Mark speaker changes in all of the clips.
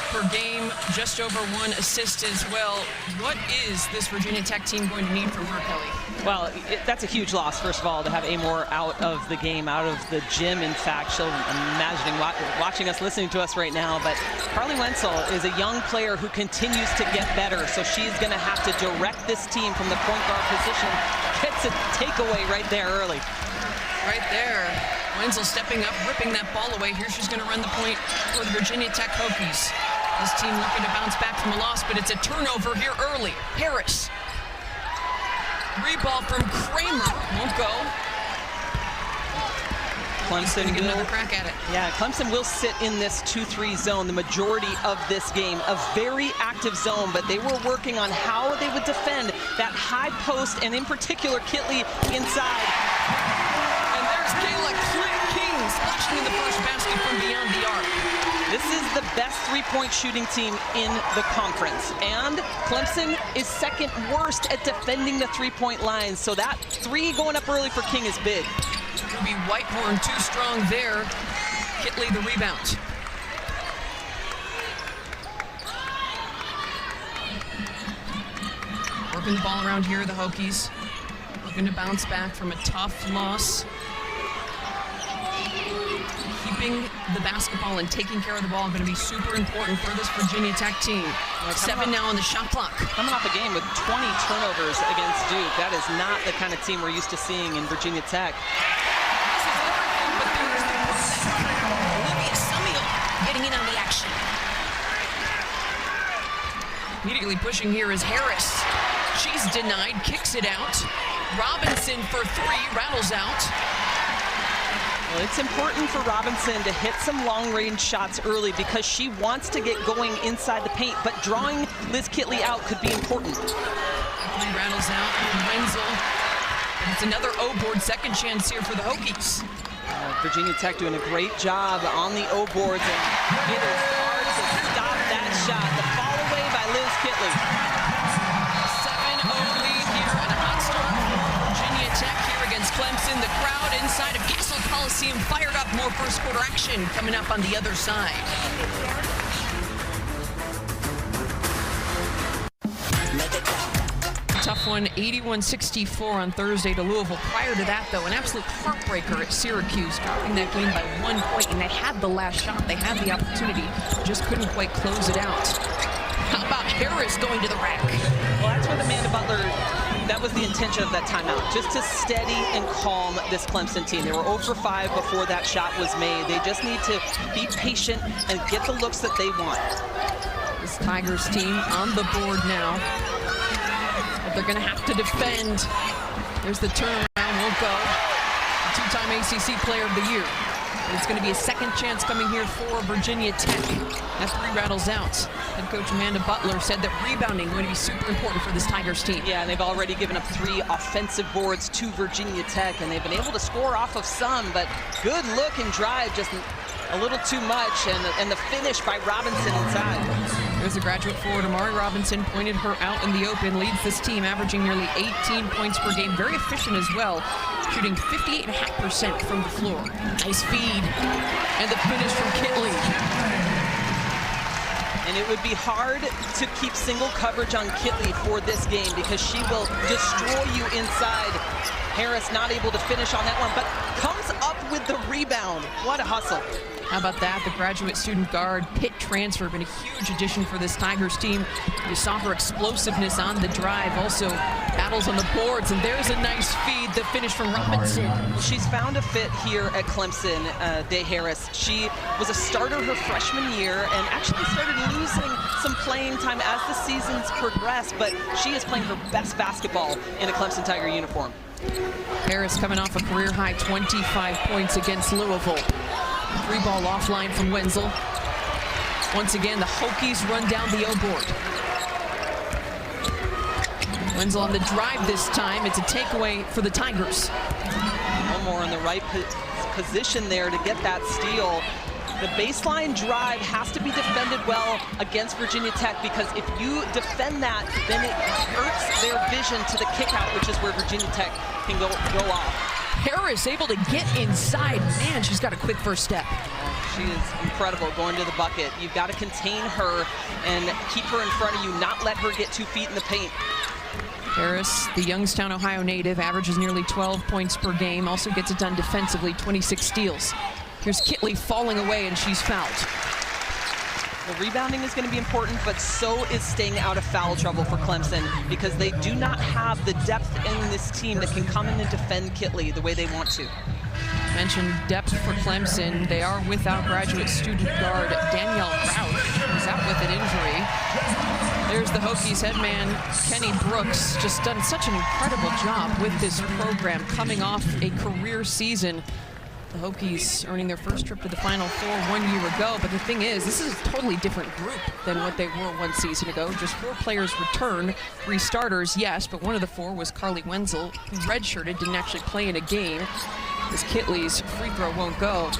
Speaker 1: per game, just over 1 assist as well. What is this Virginia Tech team going to need from her, Kelly?
Speaker 2: Well, that's a huge loss, first of all, to have Amoore out of the game, out of the gym. In fact, she'll imagining watching us, listening to us right now. But Carly Wenzel is a young player who continues to get better, so she's going to have to direct this team from the point guard position. Gets a takeaway right there early.
Speaker 1: Right there. Wenzel stepping up, ripping that ball away. Here she's going to run the point for the Virginia Tech Hokies. This team looking to bounce back from a loss, but it's a turnover here early. Harris. Reball from Kramer. Won't go.
Speaker 2: Clemson
Speaker 1: will get another crack at it.
Speaker 2: Yeah, Clemson will sit in this 2-3 zone the majority of this game. A very active zone, but they were working on how they would defend that high post, and in particular, Kitley inside.
Speaker 1: And there's Kayla King splashing in the first basket from beyond the arc.
Speaker 2: This is the best three-point shooting team in the conference, and Clemson is second worst at defending the three-point line, so that three going up early for King is big.
Speaker 1: It'll be Whitehorn too strong there. Kitley the rebound. Working the ball around here, the Hokies looking to bounce back from a tough loss. Keeping the basketball and taking care of the ball going to be super important for this Virginia Tech team. 7 now on the shot clock.
Speaker 2: Coming off a game with 20 turnovers against Duke. That is not the kind of team we're used to seeing in Virginia Tech.
Speaker 1: This is everything, but there's the Olivia Summiel getting in on the action. Immediately pushing here is Harris. She's denied, kicks it out. Robinson for 3, rattles out.
Speaker 2: Well, it's important for Robinson to hit some long-range shots early because she wants to get going inside the paint, but drawing Liz Kitley out could be important.
Speaker 1: Kitley rattles out from Wenzel. And it's another O-board, second chance here for the Hokies.
Speaker 2: Virginia Tech doing a great job on the O-boards, and it is hard to stop that shot. The fall away by Liz Kitley.
Speaker 1: 7-0 lead here and a hot start for Virginia Tech here against Clemson. The crowd inside of Gassel Coliseum fired up. More first quarter action coming up on the other side. Tough one, 81-64 on Thursday to Louisville. Prior to that, though, an absolute heartbreaker at Syracuse, dropping that game by 1 point, and they had the last shot. They had the opportunity, just couldn't quite close it out. How about Harris going to the rack?
Speaker 2: Well, that's what Amanda Butler, that was the intention of that timeout, just to steady and calm this Clemson team. They were 0 for 5 before that shot was made. They just need to be patient and get the looks that they want.
Speaker 1: This Tigers team on the board now. But they're going to have to defend. There's the turnaround, won't go. Two-time ACC Player of the Year. But it's going to be a second chance coming here for Virginia Tech. That 3 rattles out. Head coach Amanda Butler said that rebounding going to be super important for this Tigers team.
Speaker 2: Yeah, and they've already given up 3 offensive boards to Virginia Tech, and they've been able to score off of some, but good look and drive, just a little too much, and the finish by Robinson inside.
Speaker 1: There's a graduate forward, Amari Robinson, pointed her out in the open, leads this team, averaging nearly 18 points per game. Very efficient as well, shooting 58.5% from the floor. Nice feed, and the finish from Kitley.
Speaker 2: And it would be hard to keep single coverage on Kitley for this game because she will destroy you inside. Harris not able to finish on that one, but comes up with the rebound. What a hustle.
Speaker 1: How about that? The graduate student guard, Pitt transfer, been a huge addition for this Tigers team. You saw her explosiveness on the drive, also battles on the boards, and there's a nice feed, the finish from Robinson.
Speaker 2: She's found a fit here at Clemson, Day Harris. She was a starter her freshman year and actually started losing some playing time as the seasons progressed, but she is playing her best basketball in a Clemson Tiger uniform.
Speaker 1: Harris coming off a career-high 25 points against Louisville. 3-ball offline from Wenzel. Once again, the Hokies run down the O-board. Wenzel on the drive this time. It's a takeaway for the Tigers.
Speaker 2: Amoore in the right position there to get that steal. The baseline drive has to be defended well against Virginia Tech because if you defend that, then it hurts their vision to the kick-out, which is where Virginia Tech can go off.
Speaker 1: Harris able to get inside. Man, she's got a quick first step.
Speaker 2: She is incredible going to the bucket. You've got to contain her and keep her in front of you, not let her get 2 feet in the paint.
Speaker 1: Harris, the Youngstown, Ohio native, averages nearly 12 points per game, also gets it done defensively, 26 steals. Here's Kitley falling away, and she's fouled.
Speaker 2: Well, rebounding is going to be important, but so is staying out of foul trouble for Clemson, because they do not have the depth in this team that can come in and defend Kitley the way they want to.
Speaker 1: Mentioned depth for Clemson. They are without graduate student guard Danielle Rauch, who's out with an injury. There's the Hokies head man, Kenny Brooks, just done such an incredible job with this program, coming off a career season. The Hokies earning their first trip to the Final Four 1 year ago, but the thing is, this is a totally different group than what they were 1 season ago. Just 4 players returned, 3 starters, yes, but one of the 4 was Carly Wenzel, who redshirted, didn't actually play in a game, as Kitley's free throw won't go.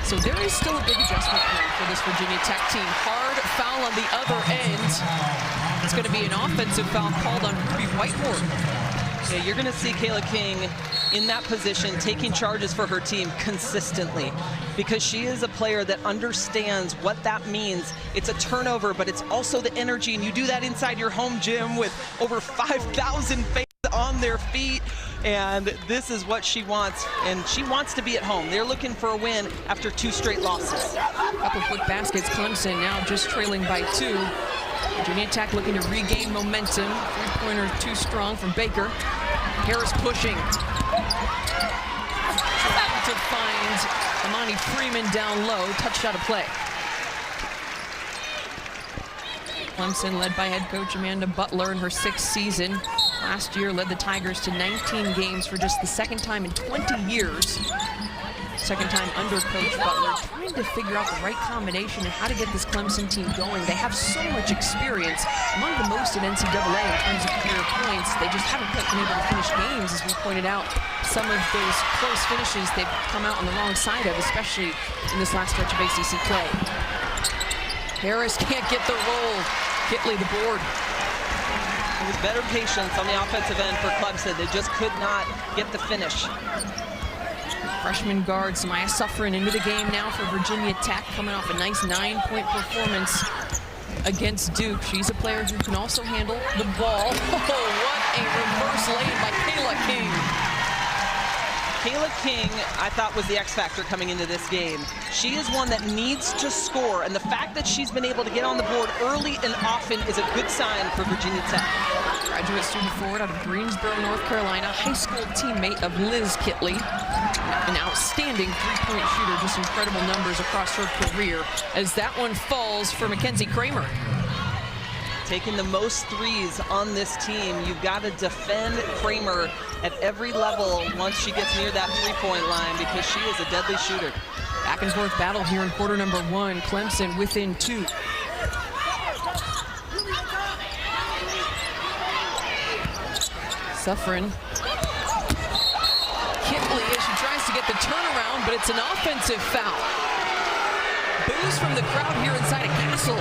Speaker 1: So there is still a big adjustment point for this Virginia Tech team. Hard foul on the other end. It's going to be an offensive foul called on Ruby Whitehorn.
Speaker 2: Yeah, you're going to see Kayla King in that position taking charges for her team consistently, because she is a player that understands what that means. It's a turnover, but it's also the energy, and you do that inside your home gym with over 5,000 fans on their feet, and this is what she wants, and she wants to be at home. They're looking for a win after 2 straight losses.
Speaker 1: A couple quick baskets. Clemson now just trailing by 2. Virginia Tech looking to regain momentum. 3-pointer too strong from Baker. Harris pushing. Trying to find Amani Freeman down low. Touched out of play. Clemson led by head coach Amanda Butler in her 6th season. Last year led the Tigers to 19 games for just the 2nd time in 20 years. 2nd time under Coach Butler, trying to figure out the right combination and how to get this Clemson team going. They have so much experience, among the most in NCAA in terms of career points. They just haven't quite been able to finish games, as we pointed out. Some of those close finishes they've come out on the wrong side of, especially in this last stretch of ACC play. Harris can't get the roll. Kitley the board.
Speaker 2: It was better patience on the offensive end for Clemson. They just could not get the finish.
Speaker 1: Freshman guard Samaya Suffren into the game now for Virginia Tech, coming off a nice 9-point performance against Duke. She's a player who can also handle the ball. Oh, what a reverse lane by Kayla King.
Speaker 2: Kayla King, I thought, was the X factor coming into this game. She is one that needs to score, and the fact that she's been able to get on the board early and often is a good sign for Virginia Tech.
Speaker 1: Graduate student forward out of Greensboro, North Carolina, high school teammate of Liz Kitley. An outstanding 3-point shooter, just incredible numbers across her career, as that one falls for Mackenzie Kramer.
Speaker 2: Taking the most threes on this team. You've got to defend Kramer at every level once she gets near that 3-point line, because she is a deadly shooter.
Speaker 1: Back and forth battle here in quarter number 1. Clemson within 2. Suffren. Kitley as she tries to get the turnaround, but it's an offensive foul. Boos from the crowd here inside of Castle.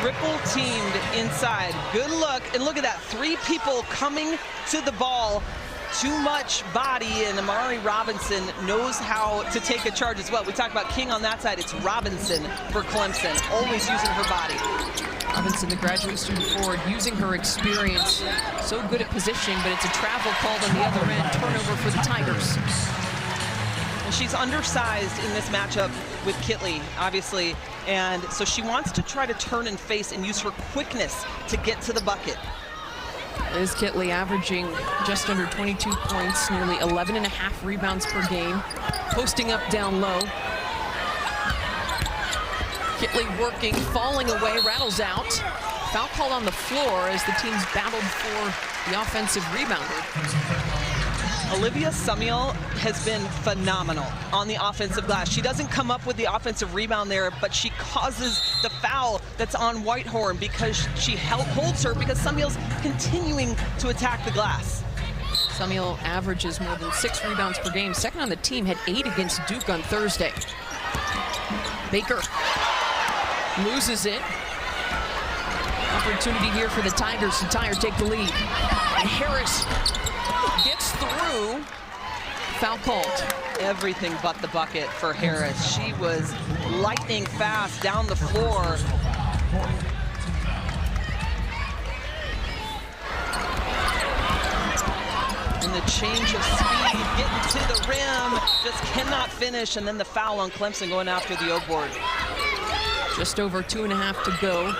Speaker 2: Triple teamed inside. Good look, and look at that. 3 people coming to the ball. Too much body, and Amari Robinson knows how to take a charge as well. We talked about King on that side. It's Robinson for Clemson, always using her body.
Speaker 1: Robinson, the graduate student forward, using her experience. So good at positioning, but it's a travel called on the other end. Turnover for the Tigers.
Speaker 2: Well, she's undersized in this matchup with Kitley, obviously, and so she wants to try to turn and face and use her quickness to get to the bucket.
Speaker 1: Liz Kitley averaging just under 22 points, nearly 11.5 rebounds per game, posting up down low. Kitley working, falling away, rattles out. Foul called on the floor as the teams battled for the offensive rebounder.
Speaker 2: Olivia Samuel has been phenomenal on the offensive glass. She doesn't come up with the offensive rebound there, but she causes the foul that's on Whitehorn because she holds her, because Samuel's continuing to attack the glass.
Speaker 1: Samuel averages more than 6 rebounds per game. Second on the team, had 8 against Duke on Thursday. Baker loses it. Opportunity here for the Tigers to tie or take the lead. And Harris gets through. Foul called.
Speaker 2: everything but the bucket for Harris. She was lightning fast down the floor. And the change of speed, getting to the rim, just cannot finish, and then the foul on Clemson going after the O board.
Speaker 1: Just over 2.5 to go.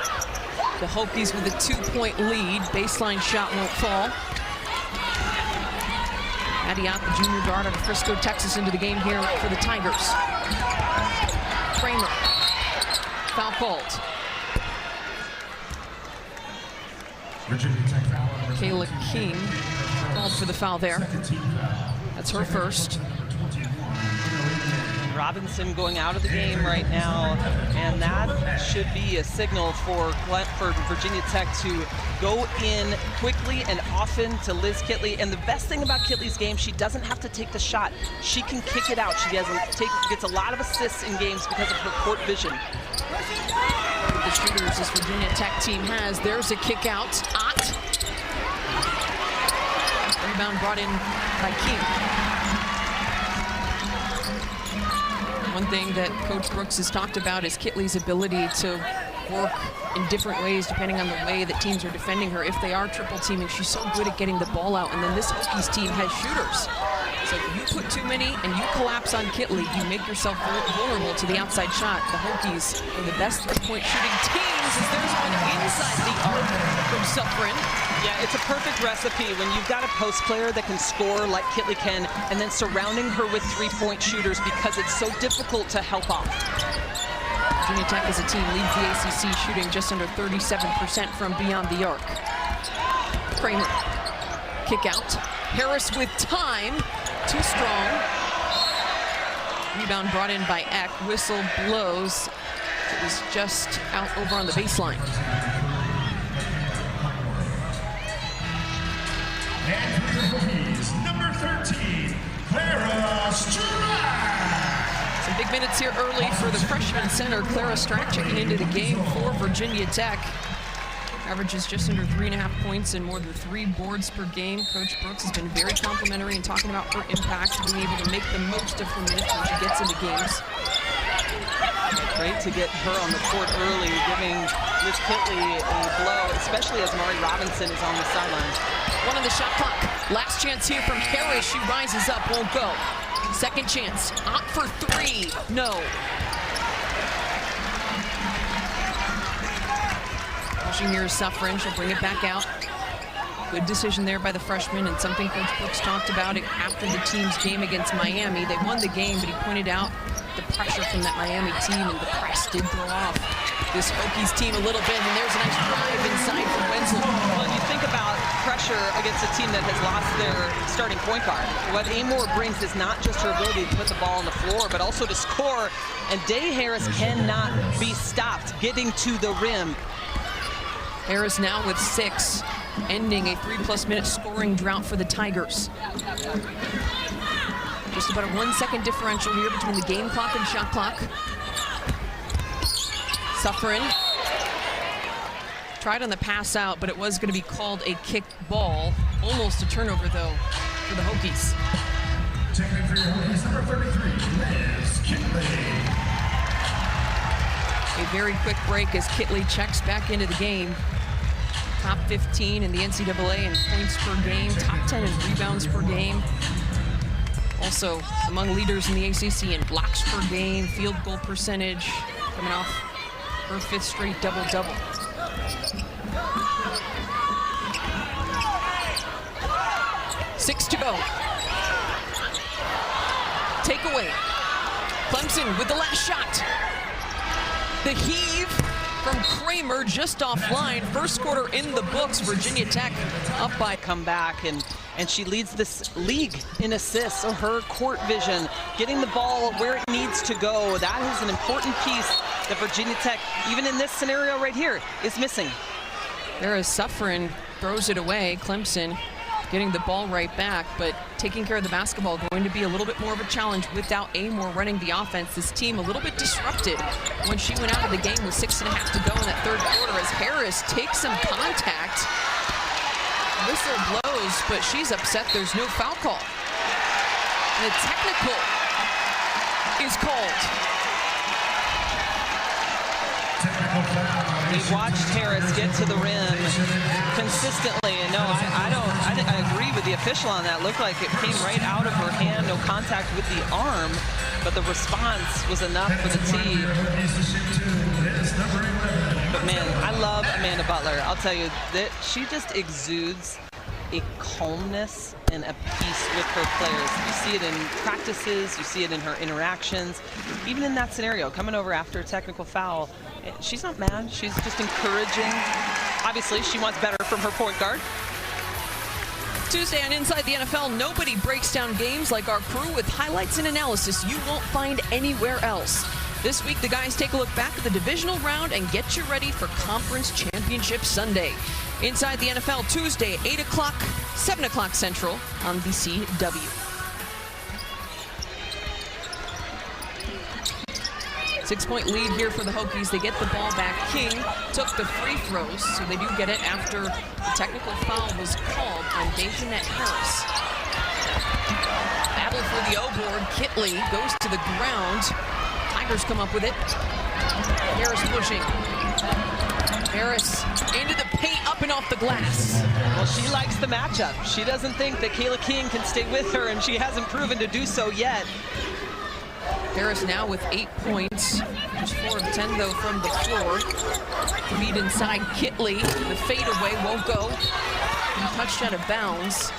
Speaker 1: The Hokies with a 2-point lead. Baseline shot won't fall. Matilda Ekh, the junior guard out of Frisco, Texas, into the game here for the Tigers. Kramer. Foul called. Kayla King called for the foul there. That's her first.
Speaker 2: Robinson going out of the game right now, and that should be a signal for Virginia Tech to go in quickly and often to Liz Kitley. And the best thing about Kitley's game, she doesn't have to take the shot. She can kick it out. She gets a lot of assists in games because of her court vision.
Speaker 1: The shooters this Virginia Tech team has. There's a kick out. Ott. Rebound brought in by King. One thing that Coach Brooks has talked about is Kitley's ability to work in different ways depending on the way that teams are defending her. If they are triple teaming, she's so good at getting the ball out. And then this Hokies team has shooters. So if you put too many and you collapse on Kitley, you make yourself vulnerable to the outside shot. The Hokies are the best three-point shooting teams, as there's one inside the arc from Suffren.
Speaker 2: Yeah, it's a perfect recipe when you've got a post player that can score like Kitley can, and then surrounding her with three-point shooters because it's so difficult to help off.
Speaker 1: Virginia Tech as a team leads the ACC shooting just under 37% from beyond the arc. Kramer, kick out. Harris with time, too strong. Rebound brought in by Ekh. Whistle blows. It was just out over on the baseline.
Speaker 3: And for the Hokies, number 13, Clara Strack.
Speaker 1: Some big minutes here early for the freshman center, Clara Strack, checking into the game for Virginia Tech. Averages just under 3.5 points and more than 3 boards per game. Coach Brooks has been very complimentary in talking about her impact, being able to make the most of her minutes when she gets into games.
Speaker 2: Great to get her on the court early, giving Liz Kitley a blow, especially as Amari Robinson is on the sideline.
Speaker 1: One on the shot clock. Last chance here from Harris. She rises up, won't go. Second chance. Ott for 3. No. Pushing here is Suffren. She'll bring it back out. Good decision there by the freshman, and something Coach Brooks talked about it after the team's game against Miami. They won the game, but he pointed out the pressure from that Miami team, and the press did throw off this Hokies team a little bit, and there's a nice drive inside from Wenzel.
Speaker 2: Well, you think about pressure against a team that has lost their starting point guard. What Amoore brings is not just her ability to put the ball on the floor, but also to score, and Day Harris cannot be stopped getting to the rim.
Speaker 1: Harris now with 6, ending a 3+ minute scoring drought for the Tigers. Just about a 1-second differential here between the game clock and shot clock. Suffren tried on the pass out, but it was going to be called a kick ball. Almost a turnover, though, for the Hokies.
Speaker 3: Checking in for your Hokies, number 33, Liz Kitley.
Speaker 1: A very quick break as Kitley checks back into the game. Top 15 in the NCAA in points per game, top 10 in rebounds per game. Also among leaders in the ACC in blocks per game, field goal percentage, coming off her 5th straight double-double. Six to go. Takeaway. Clemson with the last shot. The heave from Kramer just offline. First quarter in the books. Virginia Tech up by.
Speaker 2: Come back, and she leads this league in assists. So her court vision, getting the ball where it needs to go, that is an important piece that Virginia Tech, even in this scenario right here, is missing.
Speaker 1: There is Suffren, throws it away. Clemson getting the ball right back, but taking care of the basketball going to be a little bit more of a challenge without Amoore running the offense. This team a little bit disrupted when she went out of the game with 6.5 to go in that third quarter as Harris takes some contact. Whistle blows, but she's upset there's no foul call. And a technical is called.
Speaker 2: We watched Harris get to the rim consistently, and no, I agree with the official on that. Looked like it came right out of her hand, no contact with the arm, but the response was enough for the team. But man, I love Amanda Butler. I'll tell you that she just exudes a calmness and a peace with her players. You see it in practices, you see it in her interactions. Even in that scenario, coming over after a technical foul, she's not mad, she's just encouraging. Obviously, she wants better from her point guard.
Speaker 1: Tuesday on Inside the NFL, nobody breaks down games like our crew with highlights and analysis you won't find anywhere else. This week, the guys take a look back at the divisional round and get you ready for Conference Championship Sunday. Inside the NFL Tuesday, 8 o'clock, 7 o'clock Central on the CW. 6-point lead here for the Hokies. They get the ball back. King took the free throws, so they do get it after the technical foul was called on Dayshanette Harris. Battle for the O-board. Kitley goes to the ground. Tigers come up with it. Harris pushing. Harris into the paint, up and off the glass.
Speaker 2: Well, she likes the matchup. She doesn't think that Kayla King can stay with her, and she hasn't proven to do so yet.
Speaker 1: Harris now with 8 points. Just 4 of 10, though, from the floor. Feed inside Kitley. The fadeaway won't go. And touched out of bounds.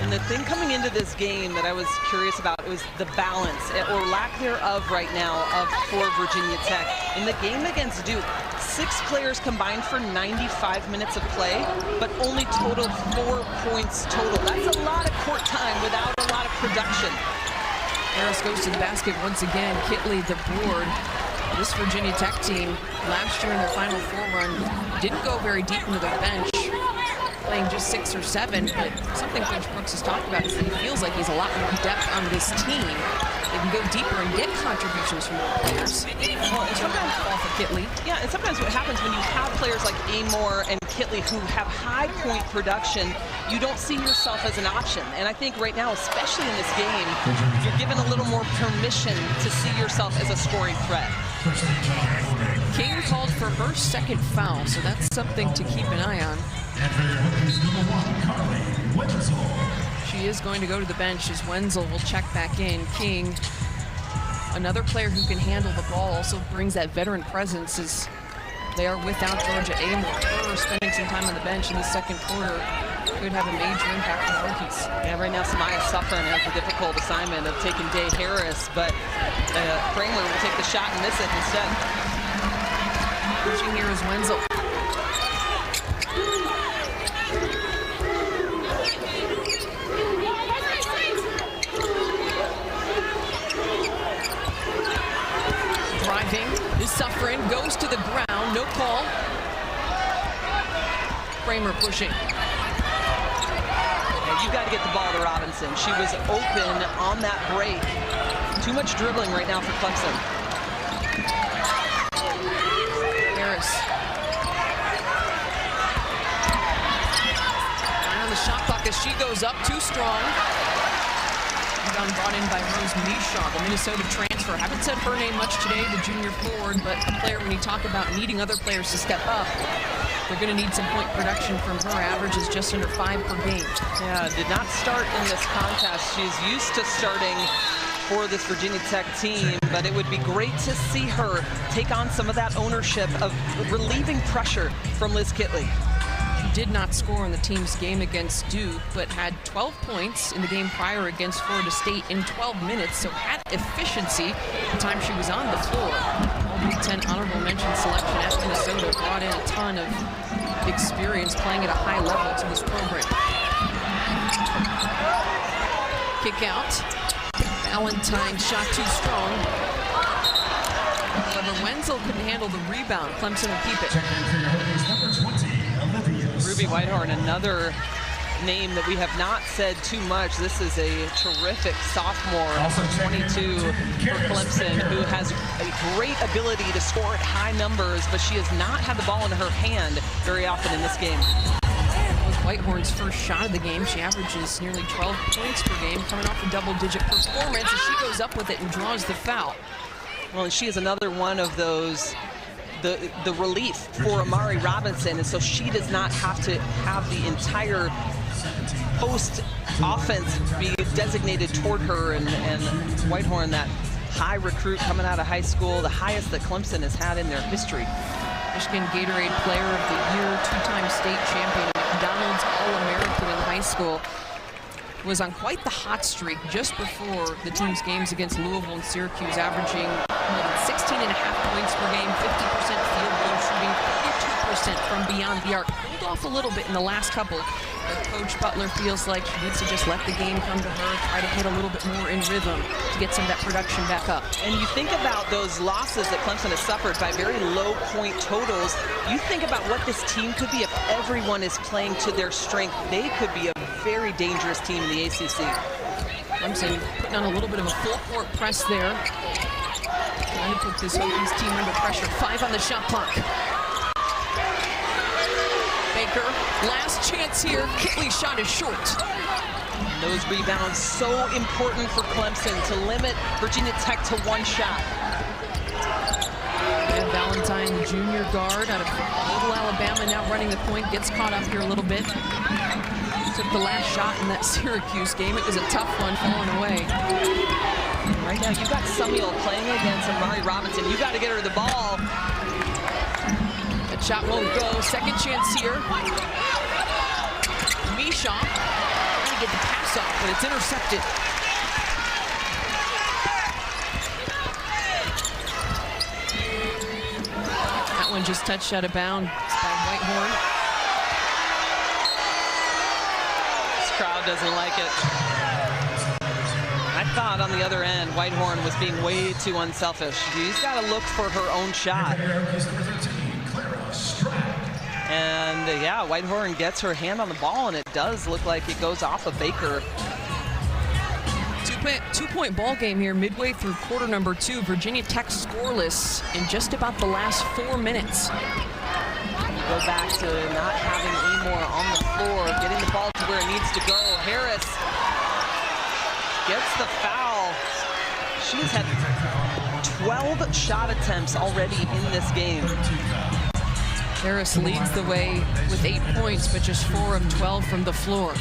Speaker 2: And the thing coming into this game that I was curious about was the balance, or lack thereof right now, for Virginia Tech. In the game against Duke, 6 players combined for 95 minutes of play, but only totaled 4 points total. That's a lot of court time without a lot of production.
Speaker 1: Harris goes to the basket once again. Kitley the board. This Virginia Tech team, last year in their Final Four run, didn't go very deep into their bench, playing just 6 or 7, but something Coach Brooks has talked about is that he feels like he's a lot more depth on this team. They can go deeper and get contributions from more players.
Speaker 2: Well, and sometimes
Speaker 1: off of Kitley.
Speaker 2: Yeah, and sometimes what happens when you have players like Amoore and Kitley who have high point production, you don't see yourself as an option. And I think right now, especially in this game, you're given a little more permission to see yourself as a scoring threat.
Speaker 1: King called for her second foul, so that's something to keep an eye on. She is going to go to the bench as Wenzel will check back in. King, another player who can handle the ball, also brings that veteran presence as they are without Georgia Amoore. Her spending some time on the bench in the second quarter could have a major impact on the Hokies.
Speaker 2: Yeah, right now Samaya Suffren has the difficult assignment of taking Day Harris, but Kramer will take the shot and miss it instead.
Speaker 1: Pushing here is Wenzel. Driving is Suffren, goes to the ground, no call. Kramer pushing.
Speaker 2: Yeah, you've got to get the ball to Robinson. She was open on that break. Too much dribbling right now for Clemson.
Speaker 1: Harris. And on the shot clock as she goes up, too strong. Rebound brought in by Rose Mishaw, the Minnesota transfer. Haven't said her name much today, the junior forward, but a player when you talk about needing other players to step up, they're going to need some point production from her. Average is just under 5 per game.
Speaker 2: Yeah, did not start in this contest. She's used to starting for this Virginia Tech team, but it would be great to see her take on some of that ownership of relieving pressure from Liz Kitley.
Speaker 1: She did not score in the team's game against Duke, but had 12 points in the game prior against Florida State in 12 minutes, so had efficiency the time she was on the floor. All Big Ten honorable mention selection at Minnesota brought in a ton of experience playing at a high level to this program. Kick out. Valentine shot too strong. However, Wenzel couldn't handle the rebound. Clemson will keep it.
Speaker 2: Ruby Whitehorn, another name that we have not said too much. This is a terrific sophomore, 22 for Clemson, who has a great ability to score at high numbers, but she has not had the ball in her hand very often in this game.
Speaker 1: Was Whitehorn's first shot of the game. She averages nearly 12 points per game, coming off a double-digit performance as she goes up with it and draws the foul.
Speaker 2: Well, and she is another one of those, the relief for Amari Robinson, and so she does not have to have the entire post offense be designated toward her, and Whitehorn, that high recruit coming out of high school, the highest that Clemson has had in their history.
Speaker 1: Michigan Gatorade Player of the Year, two-time state champion, McDonald's All-American in high school, was on quite the hot streak just before the team's games against Louisville and Syracuse, averaging more than 16.5 points per game, 50% field goal shooting, 42% from beyond the arc. Pulled off a little bit in the last couple, but Coach Butler feels like he needs to just let the game come to her, try to hit a little bit more in rhythm to get some of that production back up.
Speaker 2: And you think about those losses that Clemson has suffered by very low point totals. You think about what this team could be if everyone is playing to their strength. They could be a very dangerous team in the ACC.
Speaker 1: Clemson putting on a little bit of a full court press there. Trying to put this Hokies team under pressure. 5 on the shot clock. Baker, last chance here. Kitley's shot is short.
Speaker 2: Those rebounds so important for Clemson to limit Virginia Tech to 1 shot.
Speaker 1: And Valentine, the junior guard out of Little Alabama, now running the point, gets caught up here a little bit. Took the last shot in that Syracuse game. It was a tough one, falling away.
Speaker 2: Right now, you've got Samuel playing against Amari Robinson. You got to get her the ball.
Speaker 1: That shot won't go. Second chance here. Misha trying to get the pass off, but it's intercepted. That one just touched out of bounds by Whitehorn.
Speaker 2: This crowd doesn't like it. I thought on the other end, Whitehorn was being way too unselfish. She's got to look for her own shot. And yeah, Whitehorn gets her hand on the ball, and it does look like it goes off of Baker.
Speaker 1: Two-point ball game here midway through quarter number 2. Virginia Tech scoreless in just about the last 4 minutes.
Speaker 2: Go back to not having Amoore on the floor, getting the ball to where it needs to go. Harris gets the foul. She's had 12 shot attempts already in this game.
Speaker 1: Harris leads the way with 8 points, but just 4 of 12 from the floor.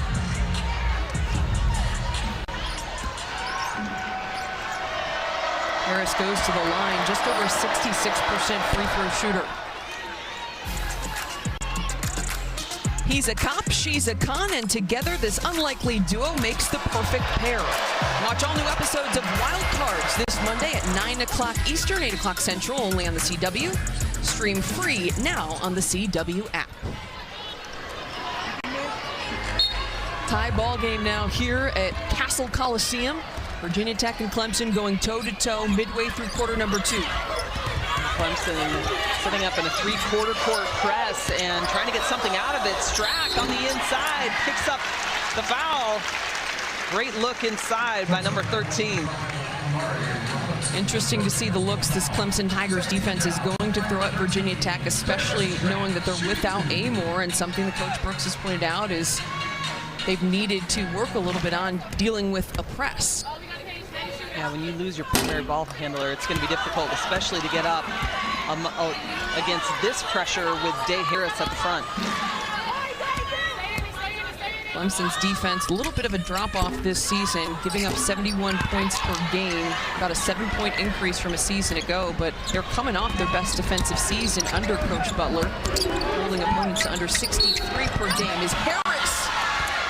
Speaker 1: Harris goes to the line, just over 66% free throw shooter. He's a cop, she's a con, and together this unlikely duo makes the perfect pair. Watch all new episodes of Wild Cards this Monday at 9 o'clock Eastern, 8 o'clock Central, only on the CW. Stream free now on the CW app. Tie ball game now here at Castle Coliseum. Virginia Tech and Clemson going toe-to-toe midway through quarter number 2.
Speaker 2: Clemson setting up in a 3/4 court press and trying to get something out of it. Strack on the inside picks up the foul. Great look inside by number 13.
Speaker 1: Interesting to see the looks this Clemson Tigers defense is going to throw at Virginia Tech, especially knowing that they're without Amoore, and something that Coach Brooks has pointed out is they've needed to work a little bit on dealing with a press.
Speaker 2: Yeah, when you lose your primary ball handler, it's going to be difficult, especially to get up against this pressure with Day Harris at the front.
Speaker 1: Clemson's defense, a little bit of a drop-off this season, giving up 71 points per game, about a 7-point increase from a season ago, but they're coming off their best defensive season under Coach Butler, holding opponents to under 63 per game. As Harris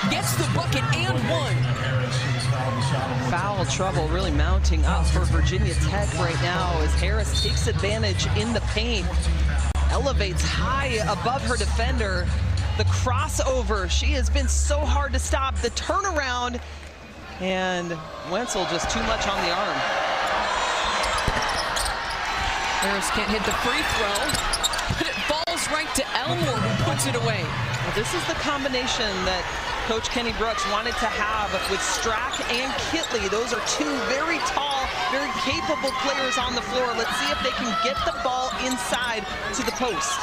Speaker 1: gets the bucket and one.
Speaker 2: Foul trouble really mounting up for Virginia Tech right now as Harris takes advantage in the paint, elevates high above her defender. The crossover, she has been so hard to stop. The turnaround, and Wenzel just too much on the arm.
Speaker 1: Harris can't hit the free throw, but it falls right to Elmore, who puts it away.
Speaker 2: Well, this is the combination that Coach Kenny Brooks wanted to have with Strack and Kitley. Those are two very tall, very capable players on the floor. Let's see if they can get the ball inside to the post.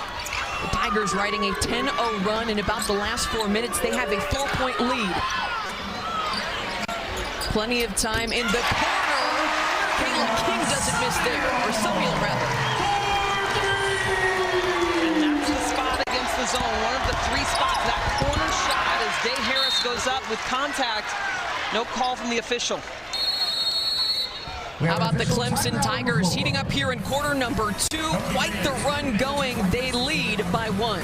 Speaker 1: The Tigers riding a 10-0 run in about the last 4 minutes. They have a 4-point lead. Plenty of time in the corner. King doesn't miss there, or Samuel rather.
Speaker 2: And that's the spot against the zone. One of the 3 spots. That corner shot as Day Harris goes up with contact. No call from the official.
Speaker 1: How about the Clemson Tigers heating up here in quarter number 2? Quite the run going. They lead by 1.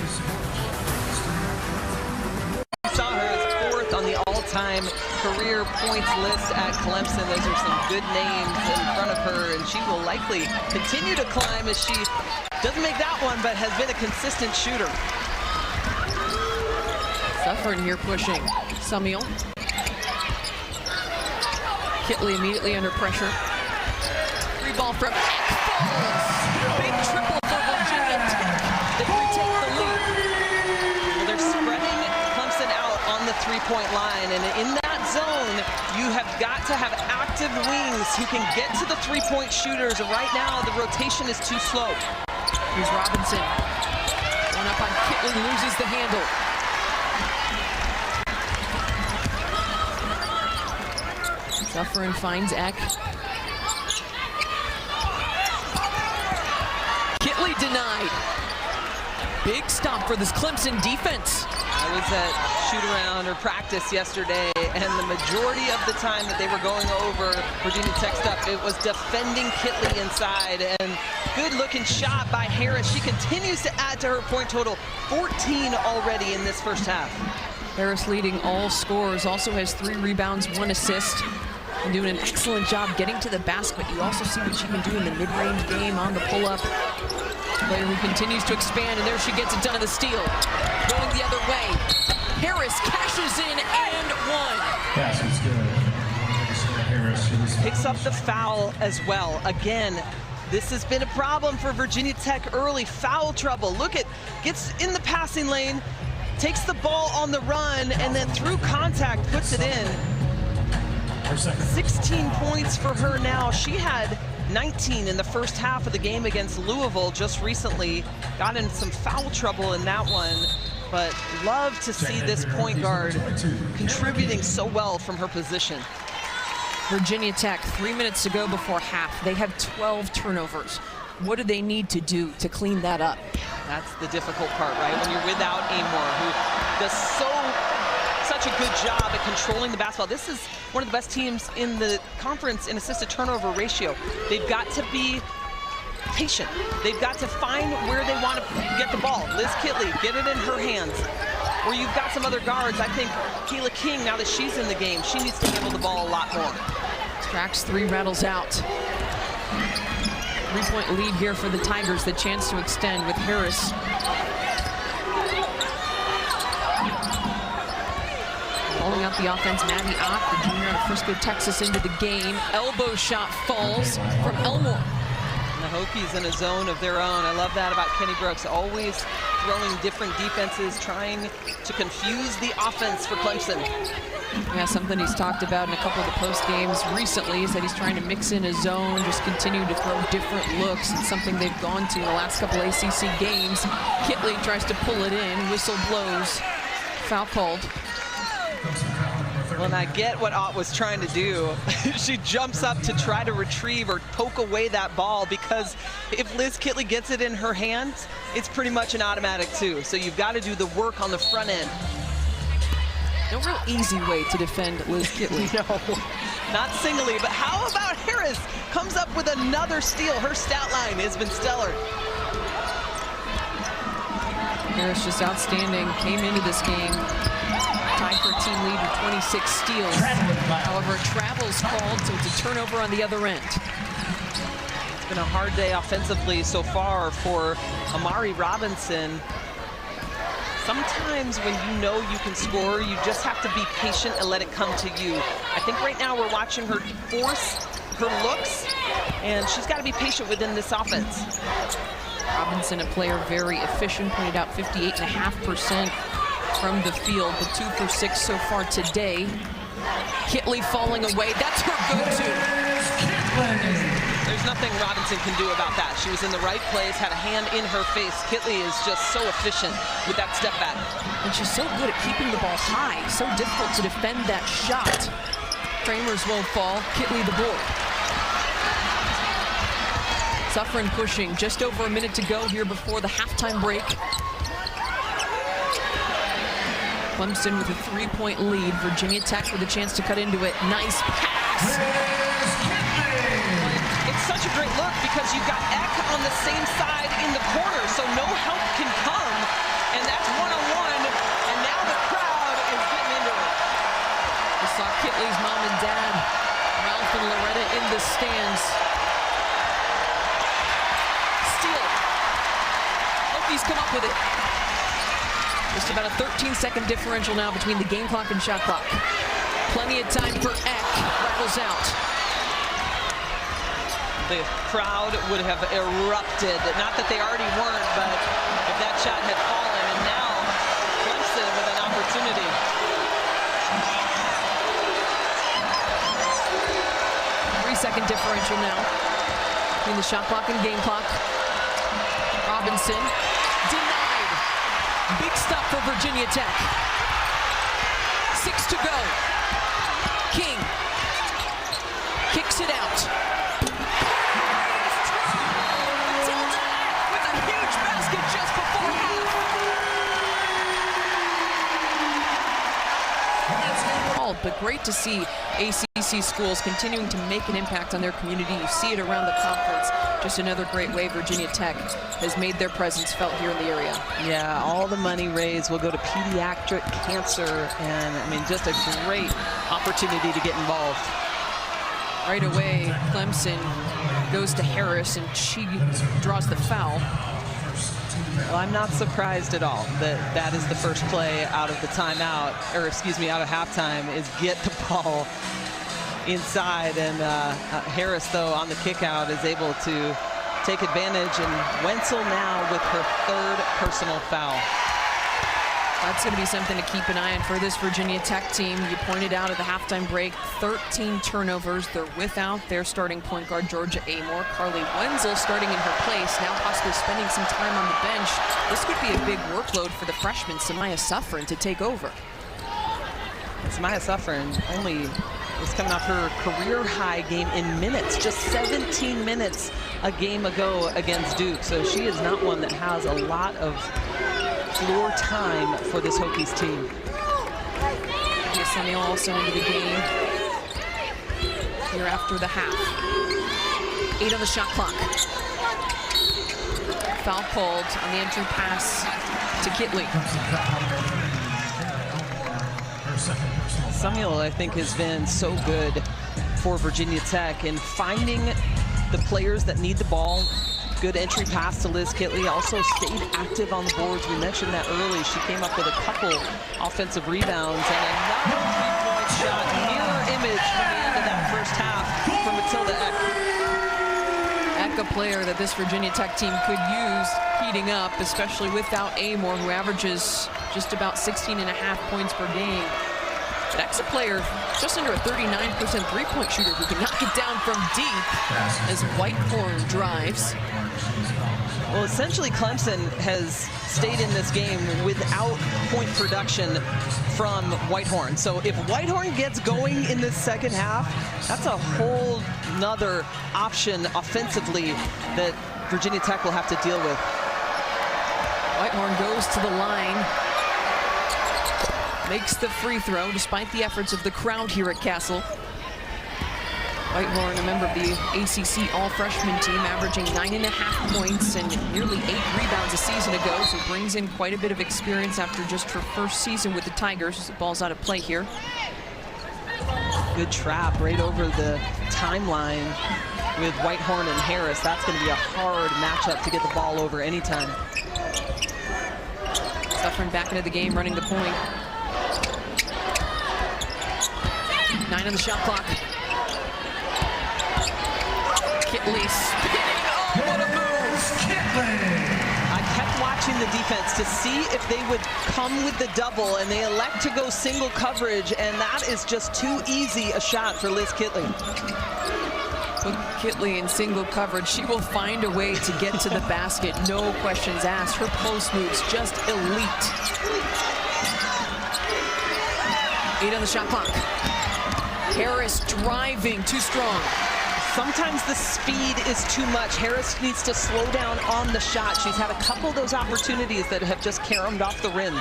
Speaker 2: Saw her as 4th on the all-time career points list at Clemson. Those are some good names in front of her, and she will likely continue to climb as she doesn't make that one, but has been a consistent shooter.
Speaker 1: Suffering here pushing. Samuel. Kitley immediately under pressure. Free ball from Ekh falls. Big triple for Virginia Tech. They retake the lead.
Speaker 2: Well, they're spreading Clemson out on the 3-point line, and in that zone, you have got to have active wings who can get to the 3-point shooters. Right now, the rotation is too slow.
Speaker 1: Here's Robinson. One up on Kitley, loses the handle. Suffering finds Ekh. Kitley denied. Big stop for this Clemson defense.
Speaker 2: I was at shoot-around or practice yesterday, and the majority of the time that they were going over Virginia Tech stuff, it was defending Kitley inside, and good-looking shot by Harris. She continues to add to her point total, 14 already in this first half.
Speaker 1: Harris leading all scorers, also has 3 rebounds, 1 assist. And doing an excellent job getting to the basket. You also see what she can do in the mid-range game on the pull-up. Player who continues to expand, and there she gets it done on the steal. Going the other way. Harris cashes in and 1.
Speaker 3: Pass is good. Harris.
Speaker 2: Picks up the foul as well. Again, this has been a problem for Virginia Tech early. Foul trouble. Look at, gets in the passing lane, takes the ball on the run, and then through contact puts it in. 16 points for her now. She had 19 in the first half of the game against Louisville just recently. Got in some foul trouble in that one, but love to see this point guard contributing so well from her position.
Speaker 1: Virginia Tech, 3 minutes to go before half. They have 12 turnovers. What do they need to do to clean that up?
Speaker 2: That's the difficult part, right? When you're without Amoore, who does such a good job at controlling the basketball. This is one of the best teams in the conference in assist to turnover ratio. They've got to be patient. They've got to find where they want to get the ball. Liz Kitley, get it in her hands. Or you've got some other guards. I think Kayla King, now that she's in the game, she needs to handle the ball a lot more.
Speaker 1: Tracks 3, rattles out. 3-point lead here for the Tigers. The chance to extend with Harris. Calling out the offense, Matilda Ekh, the junior out of Frisco, Texas, into the game. Elbow shot falls from Elmore.
Speaker 2: And the Hokies in a zone of their own. I love that about Kenny Brooks, always throwing different defenses, trying to confuse the offense for Clemson.
Speaker 1: Yeah, something he's talked about in a couple of the post games recently is that he's trying to mix in a zone, just continue to throw different looks. It's something they've gone to in the last couple ACC games. Kitley tries to pull it in, whistle blows, foul called.
Speaker 2: Well, and I get what Ott was trying to do. She jumps up to try to retrieve or poke away that ball, because if Liz Kitley gets it in her hands, it's pretty much an automatic too. So you've got to do the work on the front end.
Speaker 1: No real easy way to defend Liz Kitley.
Speaker 2: No, not singly, but how about Harris? Comes up with another steal. Her stat line has been stellar.
Speaker 1: Harris just outstanding, came into this game tied for a team lead with 26 steals. However, travel's called, so it's a turnover on the other end.
Speaker 2: It's been a hard day offensively so far for Amari Robinson. Sometimes when you know you can score, you just have to be patient and let it come to you. I think right now we're watching her force her looks, and she's got to be patient within this offense.
Speaker 1: Robinson, a player very efficient, pointed out 58.5% from the field, but 2 for 6 so far today. Kitley falling away, that's her go-to.
Speaker 2: There's there's nothing Robinson can do about that. She was in the right place, had a hand in her face. Kitley is just so efficient with that step back.
Speaker 1: And she's so good at keeping the ball high. So difficult to defend that shot. Kramers won't fall. Kitley the board. Suffren pushing. Just over a minute to go here before the halftime break. Clemson with a 3-point lead. Virginia Tech with a chance to cut into it. Nice pass.
Speaker 2: It's such a great look because you've got Ekh on the same side in the corner, so no help can come. And that's one-on-one, and now the crowd is getting into it.
Speaker 1: We saw Kitley's mom and dad, Ralph and Loretta, in the stands. Steal. Hokies come up with it. Just about a 13-second differential now between the game clock and shot clock. Plenty of time for Ekh. Rattles out.
Speaker 2: The crowd would have erupted. Not that they already weren't, but if that shot had fallen, and now Clemson with an opportunity.
Speaker 1: Three-second differential now between the shot clock and game clock. Robinson denied. Big stop for Virginia Tech. 6 to go. King kicks it out. Matilda with a huge basket just before half. But great to see ACC schools continuing to make an impact on their community. You see it around the conference. Just another great way Virginia Tech has made their presence felt here in the area.
Speaker 2: Yeah, all the money raised will go to pediatric cancer, and I mean, just a great opportunity to get involved.
Speaker 1: Right away, Clemson goes to Harris, and she draws the foul.
Speaker 2: Well, I'm not surprised at all that that is the first play out of the timeout, or excuse me, out of halftime, is get the ball inside. And Harris, though, on the kick out is able to take advantage. And Wenzel now with her 3rd personal foul.
Speaker 1: That's going to be something to keep an eye on for this Virginia Tech team. You pointed out at the halftime break, 13 turnovers. They're without their starting point guard, Georgia Amoore. Carly Wenzel starting in her place, now possibly spending some time on the bench. This could be a big workload for the freshman, Samaya Suffren, to take over.
Speaker 2: Samaya Suffren only is coming off her career-high game in minutes, just 17 minutes a game ago against Duke. So she is not one that has a lot of floor time for this Hokies team.
Speaker 1: Samuel also into the game here after the half. 8 on the shot clock. Foul called on the entry pass to Kitley.
Speaker 2: Samuel, I think, has been so good for Virginia Tech in finding the players that need the ball. Good entry pass to Liz Kitley, also stayed active on the boards. We mentioned that early. She came up with a couple offensive rebounds and another three-point shot, mirror image from the end of that first half from Matilda Ekh.
Speaker 1: Ekh, a player that this Virginia Tech team could use heating up, especially without Amoore, who averages just about 16.5 points per game. But Ekh's a player just under a 39% three-point shooter who can knock it down from deep as Whitehorn drives.
Speaker 2: Well, essentially, Clemson has stayed in this game without point production from Whitehorn. So if Whitehorn gets going in this second half, that's a whole nother option offensively that Virginia Tech will have to deal with.
Speaker 1: Whitehorn goes to the line, makes the free throw despite the efforts of the crowd here at Castle. Whitehorn, a member of the ACC all-freshman team, averaging 9.5 points and nearly 8 rebounds a season ago, so brings in quite a bit of experience after just her first season with the Tigers. The ball's out of play here.
Speaker 2: Good trap right over the timeline with Whitehorn and Harris. That's going to be a hard matchup to get the ball over anytime.
Speaker 1: Suffren back into the game, running the point. 9 on the shot clock. Kitley spinning. Oh, what a move!
Speaker 2: I kept watching the defense to see if they would come with the double, and they elect to go single coverage, and that is just too easy a shot for Liz Kitley.
Speaker 1: With Kitley in single coverage, she will find a way to get to the basket. No questions asked. Her post moves just elite. 8 on the shot clock. Harris driving, too strong.
Speaker 2: Sometimes the speed is too much. Harris needs to slow down on the shot. She's had a couple of those opportunities that have just caromed off the rim.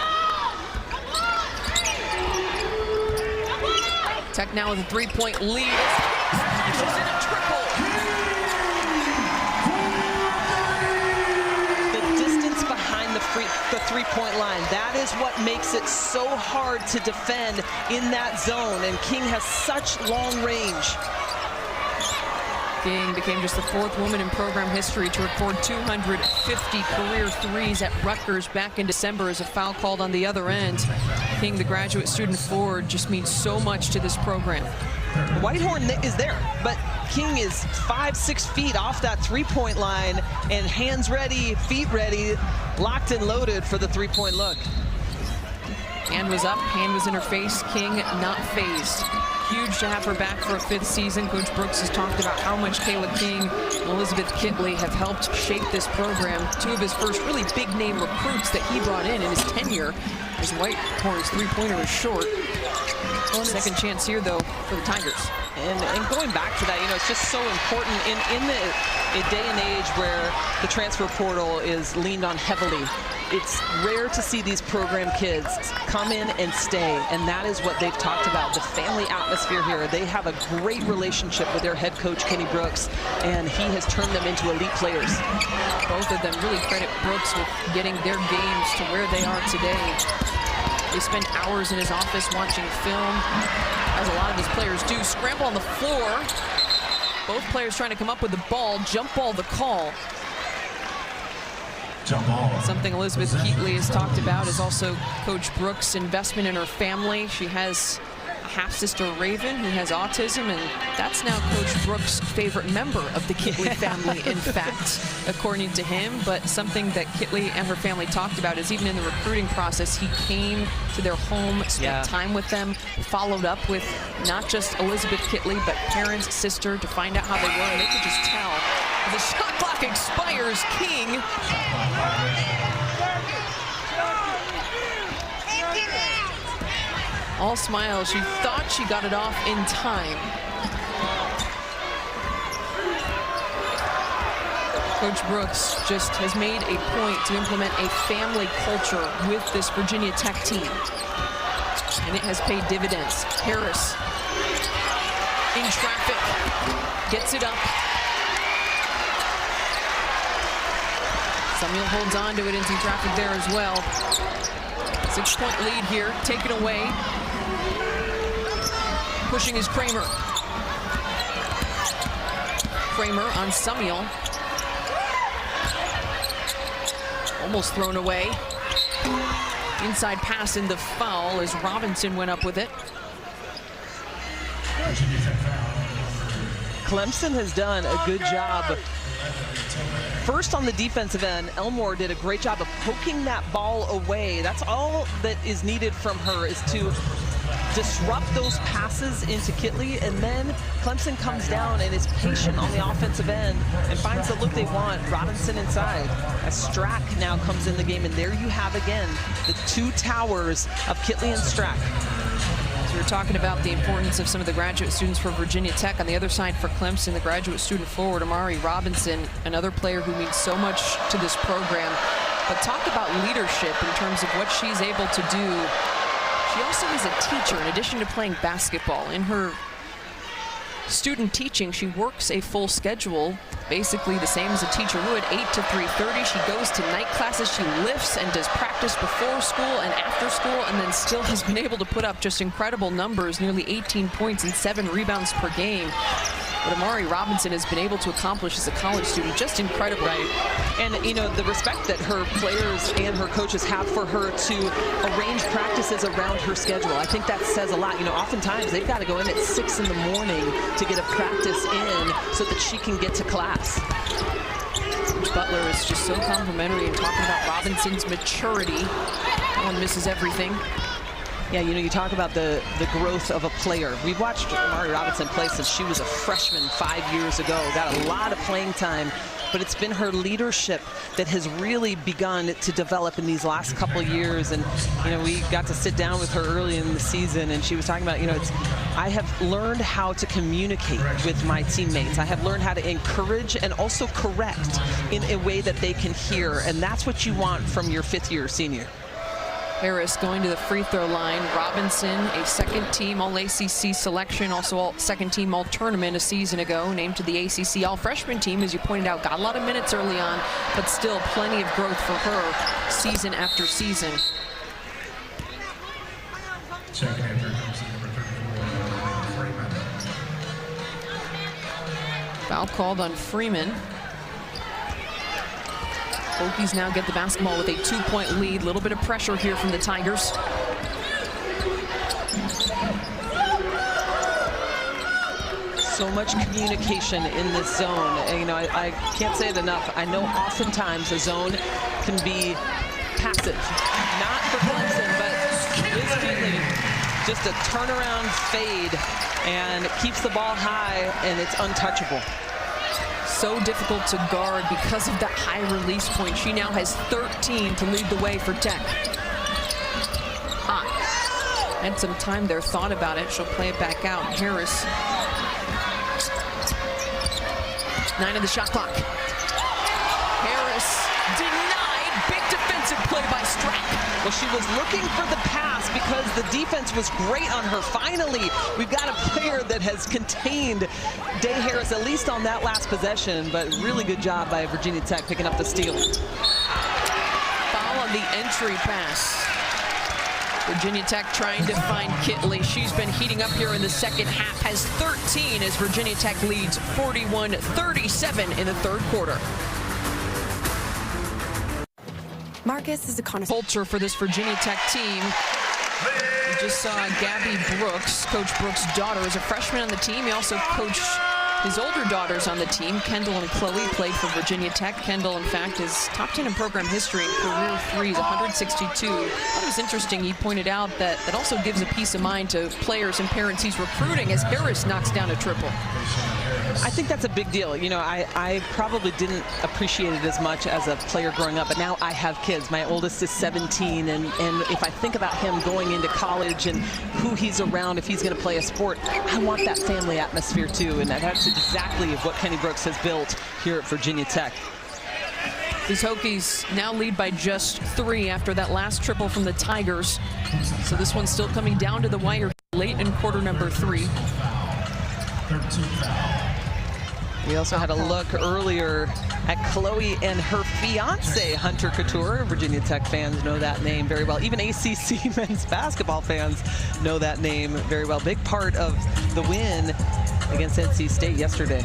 Speaker 1: Tech now with a 3-point lead. She's in a triple.
Speaker 2: The distance behind the three-point line, that is what makes it so hard to defend in that zone. And King has such long range.
Speaker 1: King became just the 4th woman in program history to record 250 career threes at Rutgers back in December as a foul called on the other end. King, the graduate student forward, just means so much to this program.
Speaker 2: Whitehorn is there, but King is 5-6 feet off that three-point line, and hands ready, feet ready, locked and loaded for the three-point look.
Speaker 1: Hand was up, hand was in her face. King not phased. Huge to have her back for a 5th season. Coach Brooks has talked about how much Kayla King and Elizabeth Kitley have helped shape this program. 2 of his first really big-name recruits that he brought in his tenure. As Whitehorn's three-pointer is short. Second chance here, though, for the Tigers.
Speaker 2: And going back to that, it's just so important in a day and age where the transfer portal is leaned on heavily. It's rare to see these program kids come in and stay, and that is what they've talked about, the family atmosphere here. They have a great relationship with their head coach, Kenny Brooks, and he has turned them into elite players.
Speaker 1: Both of them really credit Brooks with getting their games to where they are today. They spend hours in his office watching film, as a lot of his players do. Scramble on the floor. Both players trying to come up with the ball. Jump ball the call.
Speaker 3: Jump ball.
Speaker 1: Something Elizabeth Kitley has talked about is also Coach Brooks' investment in her family. She has a half-sister, Raven, who has autism, and that's now Coach Brooks' favorite member of the Kitley family, in fact, according to him. But something that Kitley and her family talked about is even in the recruiting process, he came to their home, spent time with them, followed up with not just Elizabeth Kitley, but parents, sister, to find out how they were. And they could just tell. The shot clock expires. King all smiles. She thought she got it off in time. Coach Brooks just has made a point to implement a family culture with this Virginia Tech team. And it has paid dividends. Harris in traffic, gets it up. Samuel holds on to it in some traffic there as well. 6-point lead here, taken away. Pushing is Kramer. Kramer on Samuel. Almost thrown away. Inside pass in the foul as Robinson went up with it.
Speaker 2: Clemson has done a good job. First on the defensive end, Elmore did a great job of poking that ball away. That's all that is needed from her, is to disrupt those passes into Kitley, and then Clemson comes down and is patient on the offensive end and finds the look they want. Robinson inside as Strack now comes in the game, and there you have again the 2 towers of Kitley and Strack.
Speaker 1: So we're talking about the importance of some of the graduate students for Virginia Tech. On the other side for Clemson, the graduate student forward, Amari Robinson, another player who means so much to this program. But talk about leadership in terms of what she's able to do. She also is a teacher in addition to playing basketball. In her student teaching, she works a full schedule, basically the same as a teacher would, 8 to 3:30. She goes to night classes, she lifts and does practice before school and after school, and then still has been able to put up just incredible numbers, nearly 18 points and 7 rebounds per game. What Amari Robinson has been able to accomplish as a college student, just incredible.
Speaker 2: Right. And, the respect that her players and her coaches have for her to arrange practices around her schedule. I think that says a lot. Oftentimes they've got to go in at 6 in the morning to get a practice in so that she can get to class.
Speaker 1: Coach Butler is just so complimentary in talking about Robinson's maturity. No one misses everything.
Speaker 2: Yeah, you know, you talk about the growth of a player. We've watched Amari Robinson play since she was a freshman 5 years ago. Got a lot of playing time, but it's been her leadership that has really begun to develop in these last couple years. And, you know, we got to sit down with her early in the season, and she was talking about, you know, I have learned how to communicate with my teammates. I have learned how to encourage and also correct in a way that they can hear. And that's what you want from your fifth-year senior.
Speaker 1: Harris going to the free throw line. Robinson, a second-team All-ACC selection, also second-team All-Tournament a season ago, named to the ACC All-Freshman team, as you pointed out, got a lot of minutes early on, but still plenty of growth for her season after season.
Speaker 3: Checking in for Clemson, number 34, Freeman.
Speaker 1: Foul called on Freeman. Hokies now get the basketball with a 2-point lead. A little bit of pressure here from the Tigers.
Speaker 2: So much communication in this zone. And, you know, I can't say it enough. I know oftentimes a zone can be passive. Not for Clemson, but Liz Kitley, just a turnaround fade and keeps the ball high, and it's untouchable.
Speaker 1: So difficult to guard because of that high release point. She now has 13 to lead the way for Tech. Hot. Had some time there, thought about it. She'll play it back out. Harris. 9 on the shot clock. Harris denied. Big defensive play by Strack.
Speaker 2: Well, she was looking for the pass because the defense was great on her. Finally, we've got a player that has contained Day Harris, at least on that last possession, but really good job by Virginia Tech picking up the steal.
Speaker 1: Foul on the entry pass. Virginia Tech trying to find Kitley. She's been heating up here in the second half, has 13 as Virginia Tech leads 41-37 in the third quarter.
Speaker 4: Marcus is a connoisseur.
Speaker 1: Culture for this Virginia Tech team. We just saw Gabby Brooks, Coach Brooks' daughter, is a freshman on the team. He also coached his older daughters on the team. Kendall and Chloe played for Virginia Tech. Kendall, in fact, is top 10 in program history in career threes, 162. I thought it was interesting. He pointed out that that also gives a peace of mind to players and parents he's recruiting as Harris knocks down a triple.
Speaker 2: I think that's a big deal. You know, I probably didn't appreciate it as much as a player growing up, but now I have kids. My oldest is 17, and if I think about him going into college and who he's around, if he's going to play a sport, I want that family atmosphere too, and that's exactly what Kenny Brooks has built here at Virginia Tech.
Speaker 1: These Hokies now lead by just 3 after that last triple from the Tigers. So this one's still coming down to the wire late in quarter number 3.
Speaker 3: 13 foul.
Speaker 2: We also had a look earlier at Chloe and her fiance, Hunter Couture. Virginia Tech fans know that name very well. Even ACC men's basketball fans know that name very well. Big part of the win against NC State yesterday.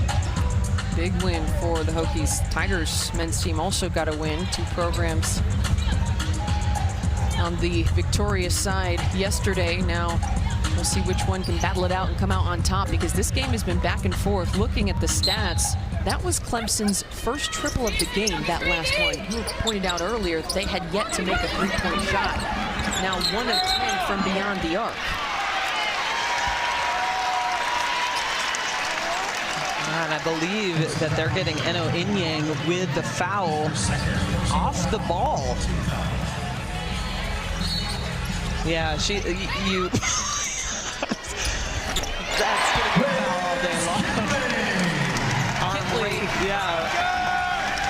Speaker 1: Big win for the Hokies. Tigers men's team also got a win. 2 programs on the victorious side yesterday. Now we'll see which one can battle it out and come out on top, because this game has been back and forth. Looking at the stats, that was Clemson's first triple of the game, that last one. You pointed out earlier they had yet to make a 3-point shot. Now 1 of 10 from beyond the arc.
Speaker 2: And I believe that they're getting Eno Inyang with the foul off the ball. Yeah, you that's going to go foul all day long.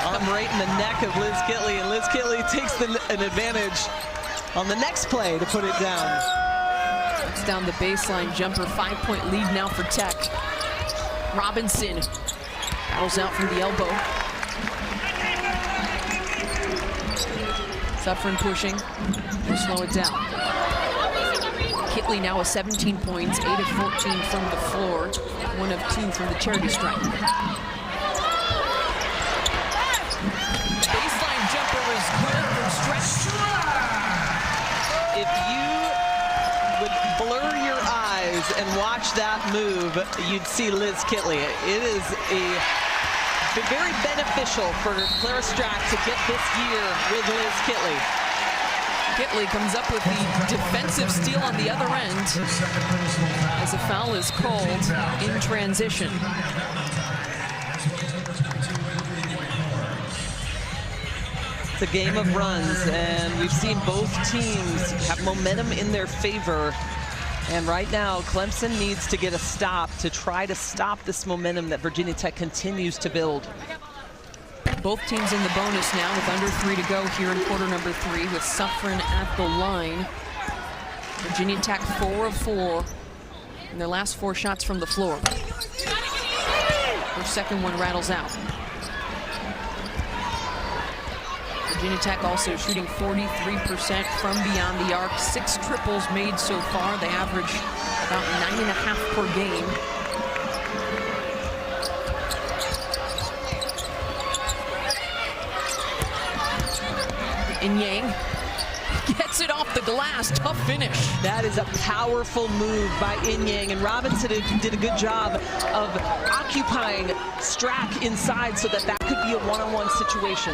Speaker 2: Arm right in the neck of Liz Kitley, and Liz Kitley takes an advantage on the next play to put it down.
Speaker 1: It's down the baseline jumper. 5-point lead now for Tech. Robinson battles out from the elbow. Suffering pushing. We'll slow it down. Kitley now with 17 points, 8 of 14 from the floor, 1 of 2 from the charity stripe. Baseline jumper is good from Strack.
Speaker 2: If you would blur your eyes and watch that move, you'd see Liz Kitley. It is very beneficial for Clara Strack to get this year with Liz Kitley.
Speaker 1: Kitley comes up with the defensive steal on the other end as a foul is called in transition.
Speaker 2: It's a game of runs, and we've seen both teams have momentum in their favor. And right now, Clemson needs to get a stop to try to stop this momentum that Virginia Tech continues to build.
Speaker 1: Both teams in the bonus now with under 3 to go here in quarter number 3 with Suffren at the line. Virginia Tech 4 of 4 in their last 4 shots from the floor. Their second one rattles out. Virginia Tech also shooting 43% from beyond the arc. 6 triples made so far. They average about 9.5 per game. And Yang gets it off the glass. Tough finish.
Speaker 2: That is a powerful move by Yang, and Robinson did a good job of occupying Strack inside so that could be a one-on-one situation.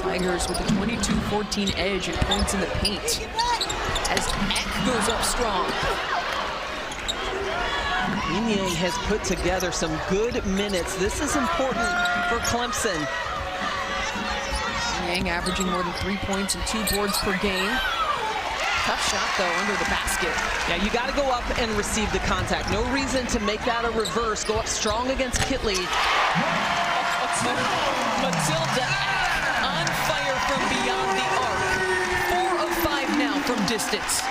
Speaker 1: Tigers with a 22-14 edge and points in the paint as Ekh goes up strong.
Speaker 2: Yang has put together some good minutes. This is important for Clemson.
Speaker 1: Yang averaging more than 3 points and 2 boards per game. Tough shot, though, under the basket.
Speaker 2: Yeah, you got to go up and receive the contact. No reason to make that a reverse. Go up strong against Kitley.
Speaker 1: Matilda Ekh on fire from beyond the arc. 4 of 5 now from distance.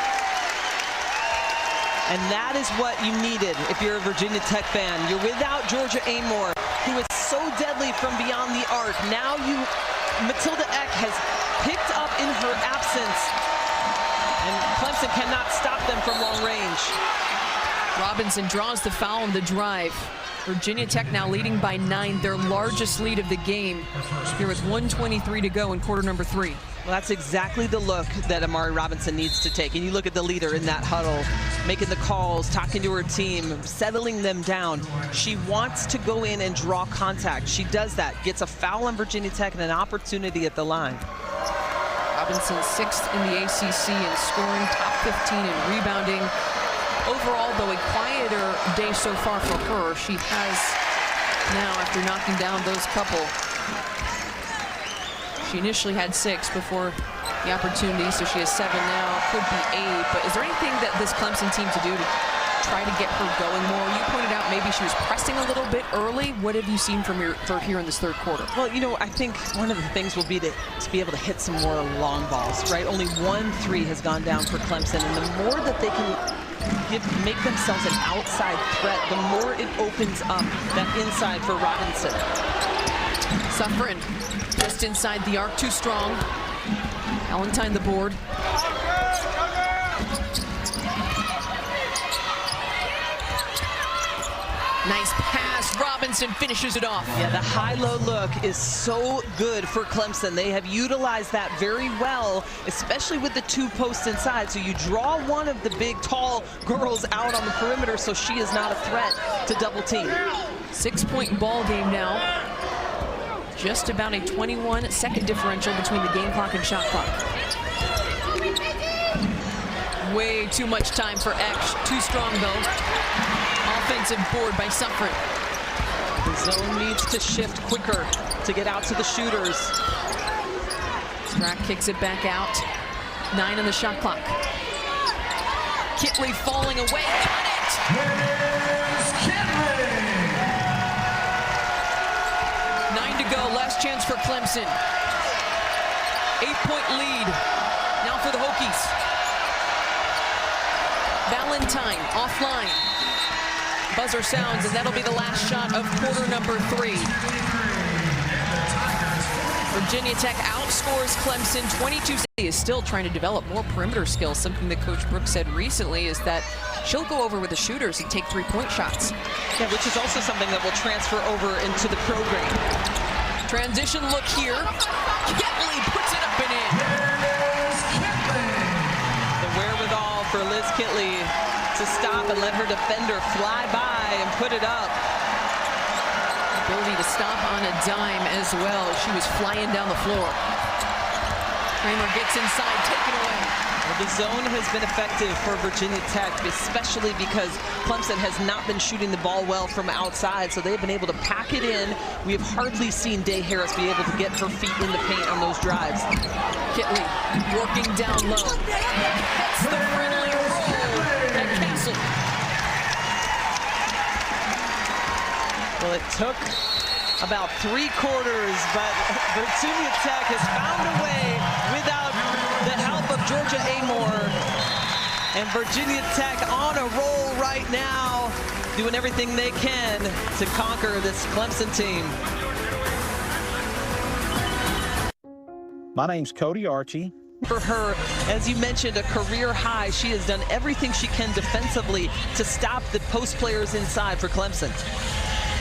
Speaker 2: And that is what you needed if you're a Virginia Tech fan. You're without Georgia Amoore, who is so deadly from beyond the arc. Now Matilda Ekh has picked up in her absence, and Clemson cannot stop them from long range.
Speaker 1: Robinson draws the foul on the drive. Virginia Tech now leading by 9, their largest lead of the game, here with 1:23 to go in quarter number 3.
Speaker 2: Well, that's exactly the look that Amari Robinson needs to take. And you look at the leader in that huddle, making the calls, talking to her team, settling them down. She wants to go in and draw contact. She does that, gets a foul on Virginia Tech and an opportunity at the line.
Speaker 1: Robinson 6th in the ACC in scoring, top 15 in rebounding. Overall, though, a quieter day so far for her. She has now, after knocking down those couple, she initially had 6 before the opportunity, so she has 7 now, could be 8. But is there anything that this Clemson team to do to try to get her going more? You pointed out maybe she was pressing a little bit early. What have you seen from her here in this third quarter?
Speaker 2: Well, you know, I think one of the things will be to be able to hit some more long balls, right? Only 1 3 has gone down for Clemson, and the more that they can make themselves an outside threat, the more it opens up that inside for Robinson.
Speaker 1: Suffren just inside the arc, too strong. Valentine the board. Nice pass. Robinson finishes it off.
Speaker 2: Yeah, the high-low look is so good for Clemson. They have utilized that very well, especially with the 2 posts inside. So you draw one of the big, tall girls out on the perimeter so she is not a threat to double team.
Speaker 1: 6-point ball game now. Just about a 21-second differential between the game clock and shot clock. Way too much time for Ekh. Too strong, though. Offensive board by Suffren.
Speaker 2: The zone needs to shift quicker to get out to the shooters.
Speaker 1: Strack kicks it back out. 9 on the shot clock. Kitley falling away. Got it!
Speaker 3: Here's Kitley.
Speaker 1: 9 to go. Last chance for Clemson. 8-point lead. Now for the Hokies. Valentine offline. Buzzer sounds, and that'll be the last shot of quarter number 3. Virginia Tech outscores Clemson 22. He is still trying to develop more perimeter skills. Something that Coach Brooks said recently is that she'll go over with the shooters and take 3-point shots.
Speaker 2: Yeah, which is also something that will transfer over into the program.
Speaker 1: Transition look here. Kitley puts it up and in.
Speaker 2: The wherewithal for Liz Kitley to stop and let her defender fly by and put it up.
Speaker 1: Ability ability to stop on a dime as well. She was flying down the floor. Kramer gets inside, taken away.
Speaker 2: Well, the zone has been effective for Virginia Tech, especially because Clemson has not been shooting the ball well from outside, so they've been able to pack it in. We have hardly seen Day Harris be able to get her feet in the paint on those drives.
Speaker 1: Kitley working down low. That's the friendly roll at Castle.
Speaker 2: Well, it took about 3 quarters, but Virginia Tech has found a way without the help of Georgia Amoore. And Virginia Tech on a roll right now, doing everything they can to conquer this Clemson team.
Speaker 5: My name's Cody Archie.
Speaker 2: For her, as you mentioned, a career high. She has done everything she can defensively to stop the post players inside for Clemson.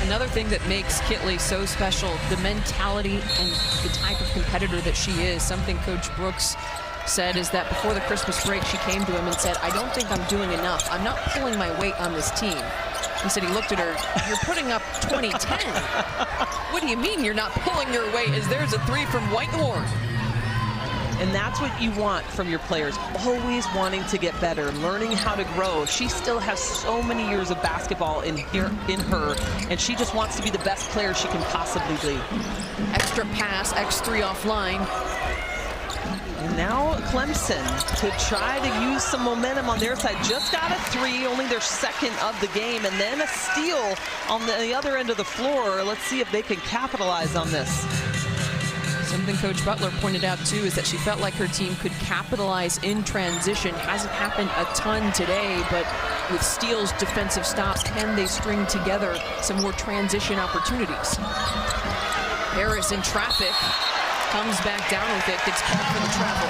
Speaker 1: Another thing that makes Kitley so special, the mentality and the type of competitor that she is. Something Coach Brooks said is that before the Christmas break, she came to him and said, I don't think I'm doing enough. I'm not pulling my weight on this team. He said he looked at her, you're putting up 2010. What do you mean you're not pulling your weight? As there's a 3 from Whitehorn.
Speaker 2: And that's what you want from your players, always wanting to get better, learning how to grow. She still has so many years of basketball in her, and she just wants to be the best player she can possibly be.
Speaker 1: Extra pass, X3 offline.
Speaker 2: And now Clemson to try to use some momentum on their side. Just got a 3, only their 2nd of the game, and then a steal on the other end of the floor. Let's see if they can capitalize on this.
Speaker 1: Something Coach Butler pointed out, too, is that she felt like her team could capitalize in transition. Hasn't happened a ton today, but with steals, defensive stops, can they string together some more transition opportunities? Harris in traffic, comes back down with it, gets called for the travel.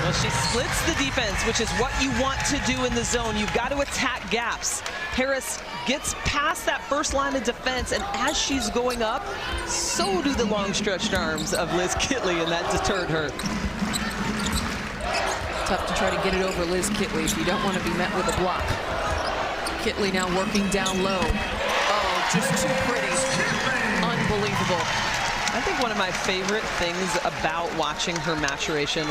Speaker 2: Well, she splits the defense, which is what you want to do in the zone. You've got to attack gaps. Harris gets past that first line of defense, and as she's going up, so do the long stretched arms of Liz Kitley, and that deterred her.
Speaker 1: Tough to try to get it over Liz Kitley if you don't want to be met with a block. Kitley now working down low. Oh, just too pretty. Unbelievable.
Speaker 2: I think one of my favorite things about watching her maturation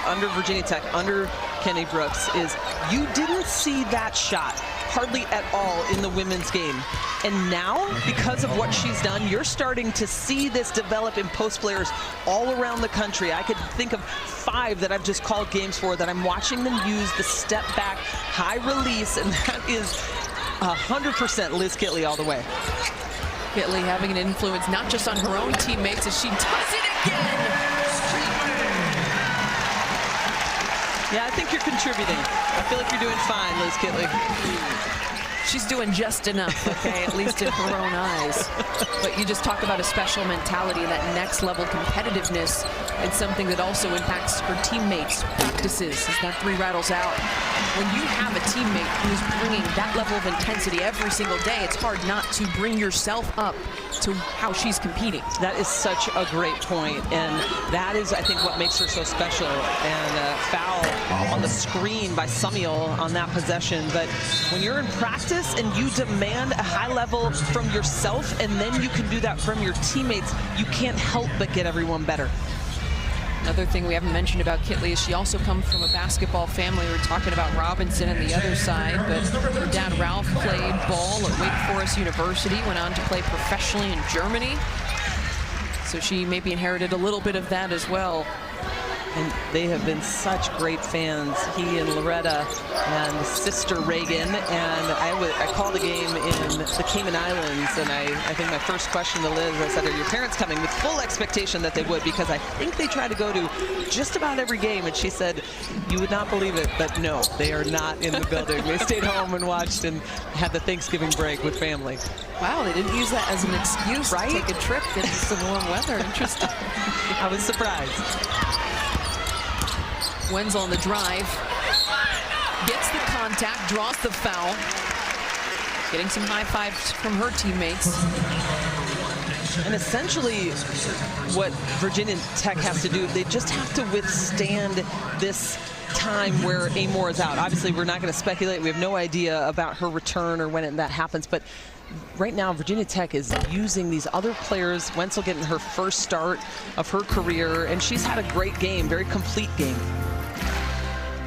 Speaker 2: under Virginia Tech, under Kenny Brooks, is you didn't see that shot hardly at all in the women's game. And now, because of what she's done, you're starting to see this develop in post players all around the country. I could think of 5 that I've just called games for that I'm watching them use the step back, high release, and that is 100% Liz Kitley all the way.
Speaker 1: Kitley having an influence not just on her own teammates as she does it again.
Speaker 2: Yeah, I think you're contributing. I feel like you're doing fine, Liz Kitley.
Speaker 1: She's doing just enough, okay, at least in her own eyes. But you just talk about a special mentality, that next level competitiveness. It's something that also impacts her teammates, practices, as that 3 rattles out. When you have a teammate who's bringing that level of intensity every single day, it's hard not to bring yourself up to how she's competing.
Speaker 2: That is such a great point, and that is, I think, what makes her so special. And foul on the screen by Sumiel on that possession. But when you're in practice and you demand a high level from yourself, and then you can do that from your teammates, you can't help but get everyone better.
Speaker 1: Another thing we haven't mentioned about Kitley is she also comes from a basketball family. We're talking about Robinson on the other side, but her dad Ralph played ball at Wake Forest University, went on to play professionally in Germany. So she maybe inherited a little bit of that as well.
Speaker 2: And they have been such great fans, he and Loretta and sister Reagan. And I called a game in the Cayman Islands, and I think my first question to Liz, I said, are your parents coming? With full expectation that they would, because I think they try to go to just about every game. And she said, you would not believe it, but no, they are not in the building. They stayed home and watched and had the Thanksgiving break with family.
Speaker 1: Wow, they didn't use that as an excuse, right? To take a trip, get some warm weather. Interesting.
Speaker 2: I was surprised.
Speaker 1: Wenzel on the drive, gets the contact, draws the foul. Getting some high fives from her teammates.
Speaker 2: And essentially what Virginia Tech has to do, they just have to withstand this time where Amoore is out. Obviously, we're not going to speculate. We have no idea about her return or when that happens. But right now, Virginia Tech is using these other players. Wenzel getting her first start of her career, and she's had a great game, very complete game.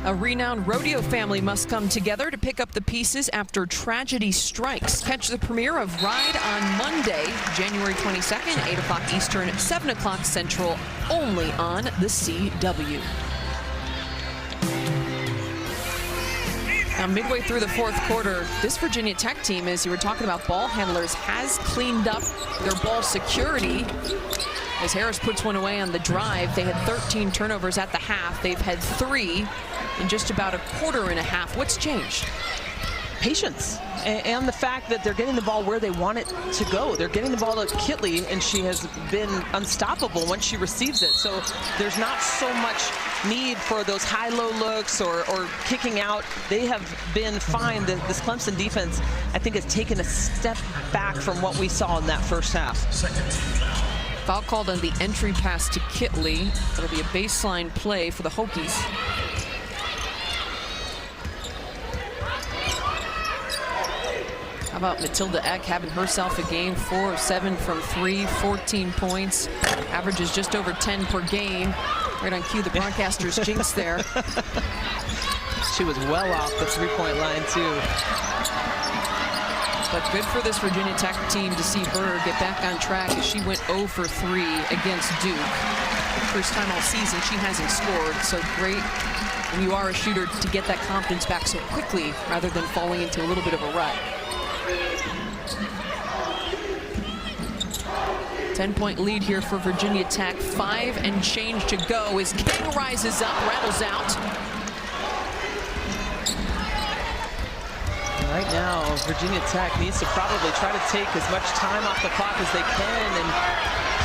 Speaker 1: A renowned rodeo family must come together to pick up the pieces after tragedy strikes. Catch the premiere of Ride on Monday, January 22nd, 8 o'clock Eastern, 7 o'clock Central, only on the CW. Now, midway through the fourth quarter, this Virginia Tech team, as you were talking about ball handlers, has cleaned up their ball security. As Harris puts one away on the drive, they had 13 turnovers at the half. They've had 3 in just about a quarter and a half. What's changed?
Speaker 2: Patience, and the fact that they're getting the ball where they want it to go. They're getting the ball to Kitley, and she has been unstoppable once she receives it. So there's not so much need for those high-low looks or kicking out. They have been fine. This Clemson defense, I think, has taken a step back from what we saw in that first half.
Speaker 1: Foul called on the entry pass to Kitley. It'll be a baseline play for the Hokies. How about Matilda Ekh having herself a game, 4 of 7 from 3, 14 points, averages just over 10 per game. Right on cue, the broadcaster's jinx there.
Speaker 2: She was well off the three-point line, too.
Speaker 1: But good for this Virginia Tech team to see her get back on track as she went 0 for 3 against Duke. First time all season she hasn't scored, so great when you are a shooter to get that confidence back so quickly rather than falling into a little bit of a rut. 10-point lead here for Virginia Tech. 5 and change to go as King rises up, rattles out.
Speaker 2: Right now, Virginia Tech needs to probably try to take as much time off the clock as they can, and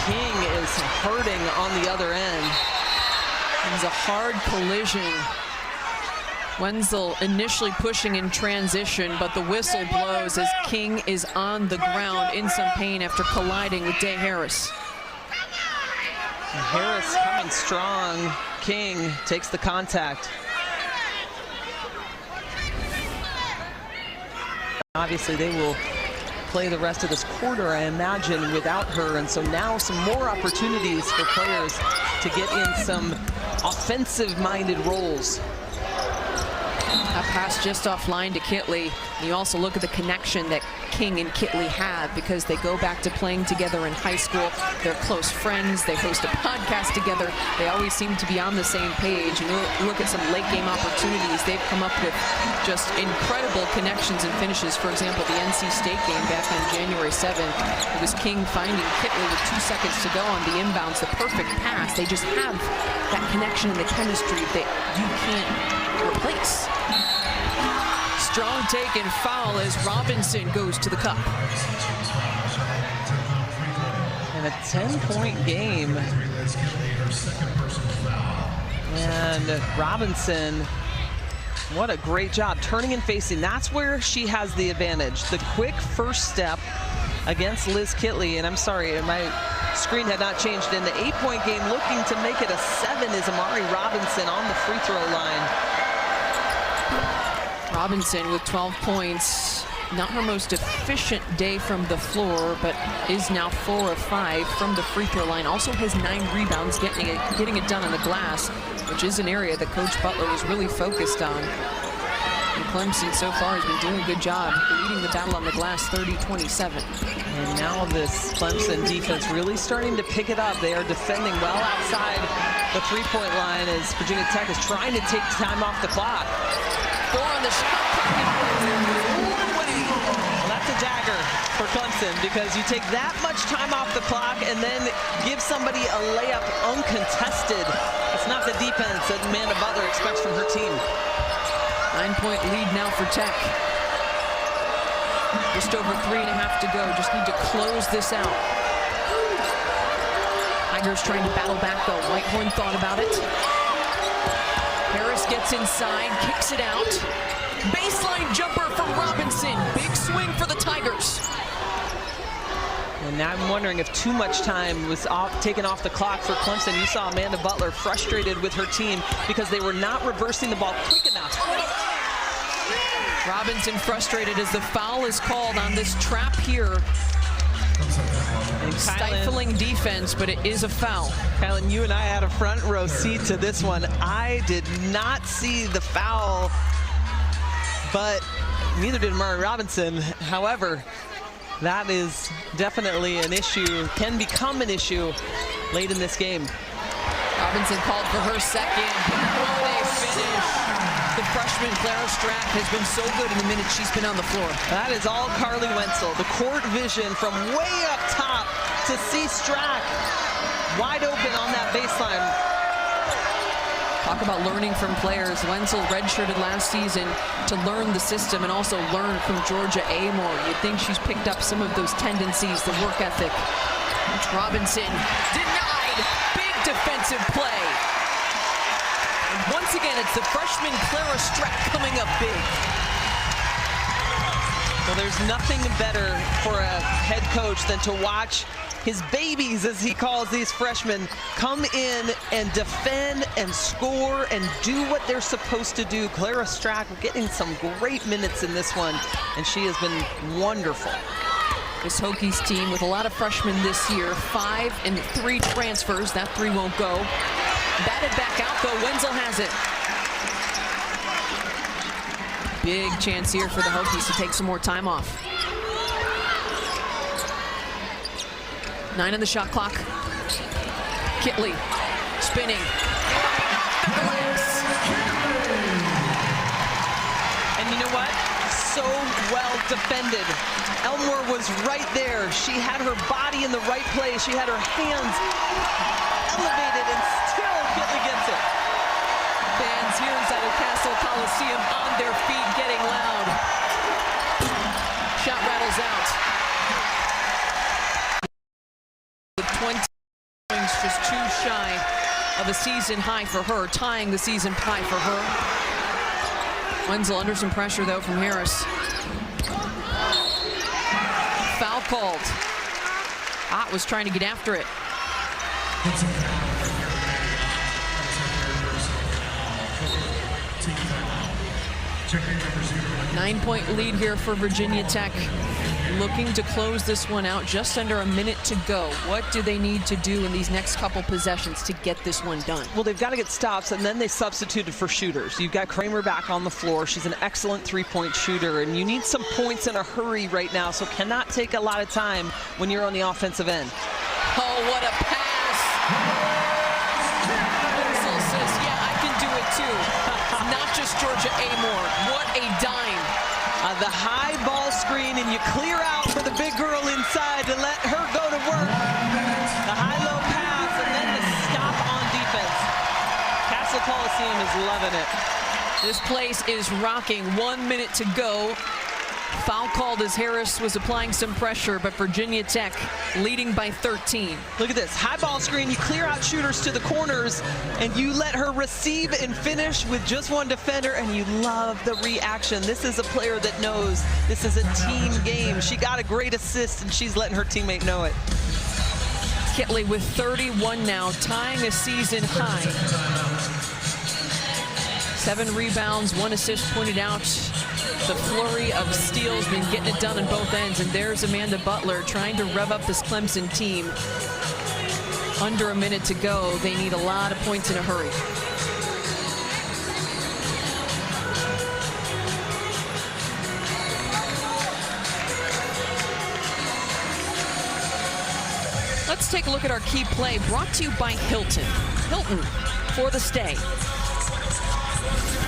Speaker 2: King is hurting on the other end.
Speaker 1: It was a hard collision. Wenzel initially pushing in transition, but the whistle blows as King is on the ground in some pain after colliding with Day Harris.
Speaker 2: Harris coming strong. King takes the contact. Obviously, they will play the rest of this quarter, I imagine, without her. And so now some more opportunities for players to get in some offensive-minded roles.
Speaker 1: A pass just offline to Kitley. You also look at the connection that King and Kitley have because they go back to playing together in high school. They're close friends. They host a podcast together. They always seem to be on the same page. And you look at some late game opportunities. They've come up with just incredible connections and finishes. For example, the NC State game back on January 7th. It was King finding Kitley with 2 seconds to go on the inbounds. The perfect pass. They just have that connection and the chemistry that you can't replace. Strong take and foul as Robinson goes to the cup.
Speaker 2: And a 10-point game. And Robinson, what a great job turning and facing. That's where she has the advantage. The quick first step against Liz Kitley. And I'm sorry, my screen had not changed. In the 8-point game, looking to make it a 7 is Amari Robinson on the free throw line. Robinson with 12 points. Not her most efficient day from the floor, but is now 4 of 5 from the free throw line. Also has 9 rebounds, getting it done on the glass, which is an area that Coach Butler was really focused on. And Clemson so far has been doing a good job leading the battle on the glass 30-27. And now this Clemson defense really starting to pick it up. They are defending well outside the three-point line as Virginia Tech is trying to take time off the clock.
Speaker 1: 4 on the shot clock.
Speaker 2: Well, that's a dagger for Clemson because you take that much time off the clock and then give somebody a layup uncontested. It's not the defense that Amanda Butler expects from her team.
Speaker 1: 9-point lead now for Tech. Just over 3.5 to go. Just need to close this out. Tigers trying to battle back though. Whitehorn thought about it. Harris gets inside, kicks it out. Baseline jumper from Robinson. Big swing for the Tigers.
Speaker 2: And now I'm wondering if too much time was taken off the clock for Clemson. You saw Amanda Butler frustrated with her team because they were not reversing the ball quick enough.
Speaker 1: Robinson frustrated as the foul is called on this trap here. Stifling defense, but it is a foul.
Speaker 2: Kylan, you and I had a front row seat to this one. I did not see the foul, but neither did Amari Robinson. However, that is definitely an issue, can become an issue late in this game.
Speaker 1: Robinson called for her second. What a finish. The freshman Clara Strack has been so good in the minutes she's been on the floor.
Speaker 2: That is all Carly Wenzel. The court vision from way up top to see Strack wide open on that baseline.
Speaker 1: Talk about learning from players. Wenzel redshirted last season to learn the system and also learn from Georgia Amoore. You'd think she's picked up some of those tendencies, the work ethic. Robinson denied. Big defensive play. And once again, it's the freshman Clara Strack coming up big.
Speaker 2: Well, there's nothing better for a head coach than to watch his babies, as he calls these freshmen, come in and defend and score and do what they're supposed to do. Clara Strack getting some great minutes in this one, and she has been wonderful.
Speaker 1: This Hokies team with a lot of freshmen this year, 5 and 3 transfers. That 3 won't go. Batted back out, though. Wenzel has it. Big chance here for the Hokies to take some more time off. 9 on the shot clock. Kitley spinning.
Speaker 2: And you know what? So well defended. Elmore was right there. She had her body in the right place. She had her hands elevated, and still Kitley gets it.
Speaker 1: Fans here inside of Castle Coliseum on their feet, getting loud. Shot rattles out. With 20 points, just too shy of a season high for her, tying the season high for her. Wenzel under some pressure, though, from Harris. Foul called. Ott was trying to get after it. 9-point lead here for Virginia Tech. Looking to close this one out, just under a minute to go. What do they need to do in these next couple possessions to get this one done?
Speaker 2: Well, they've got to get stops, and then they substituted for shooters. You've got Kramer back on the floor. She's an excellent three-point shooter, and you need some points in a hurry right now, so cannot take a lot of time when you're on the offensive end.
Speaker 1: Oh, what a pass! Wenzel says, yeah, I can do it too. Not just Georgia Amoore. What a dime.
Speaker 2: The high ball screen, and you clear out for the big girl inside to let her go to work. The high-low pass, and then the stop on defense. Castle Coliseum is loving it.
Speaker 1: This place is rocking. 1 minute to go. Foul called as Harris was applying some pressure, but Virginia Tech leading by 13.
Speaker 2: Look at this, high ball screen, you clear out shooters to the corners, and you let her receive and finish with just one defender, and you love the reaction. This is a player that knows this is a team game. She got a great assist, and she's letting her teammate know it.
Speaker 1: Kitley with 31 now, tying a season high. 7 rebounds, 1 assist pointed out. The flurry of steals, been getting it done on both ends, and there's Amanda Butler trying to rev up this Clemson team. Under a minute to go. They need a lot of points in a hurry. Let's take a look at our key play, brought to you by Hilton. Hilton for the stay.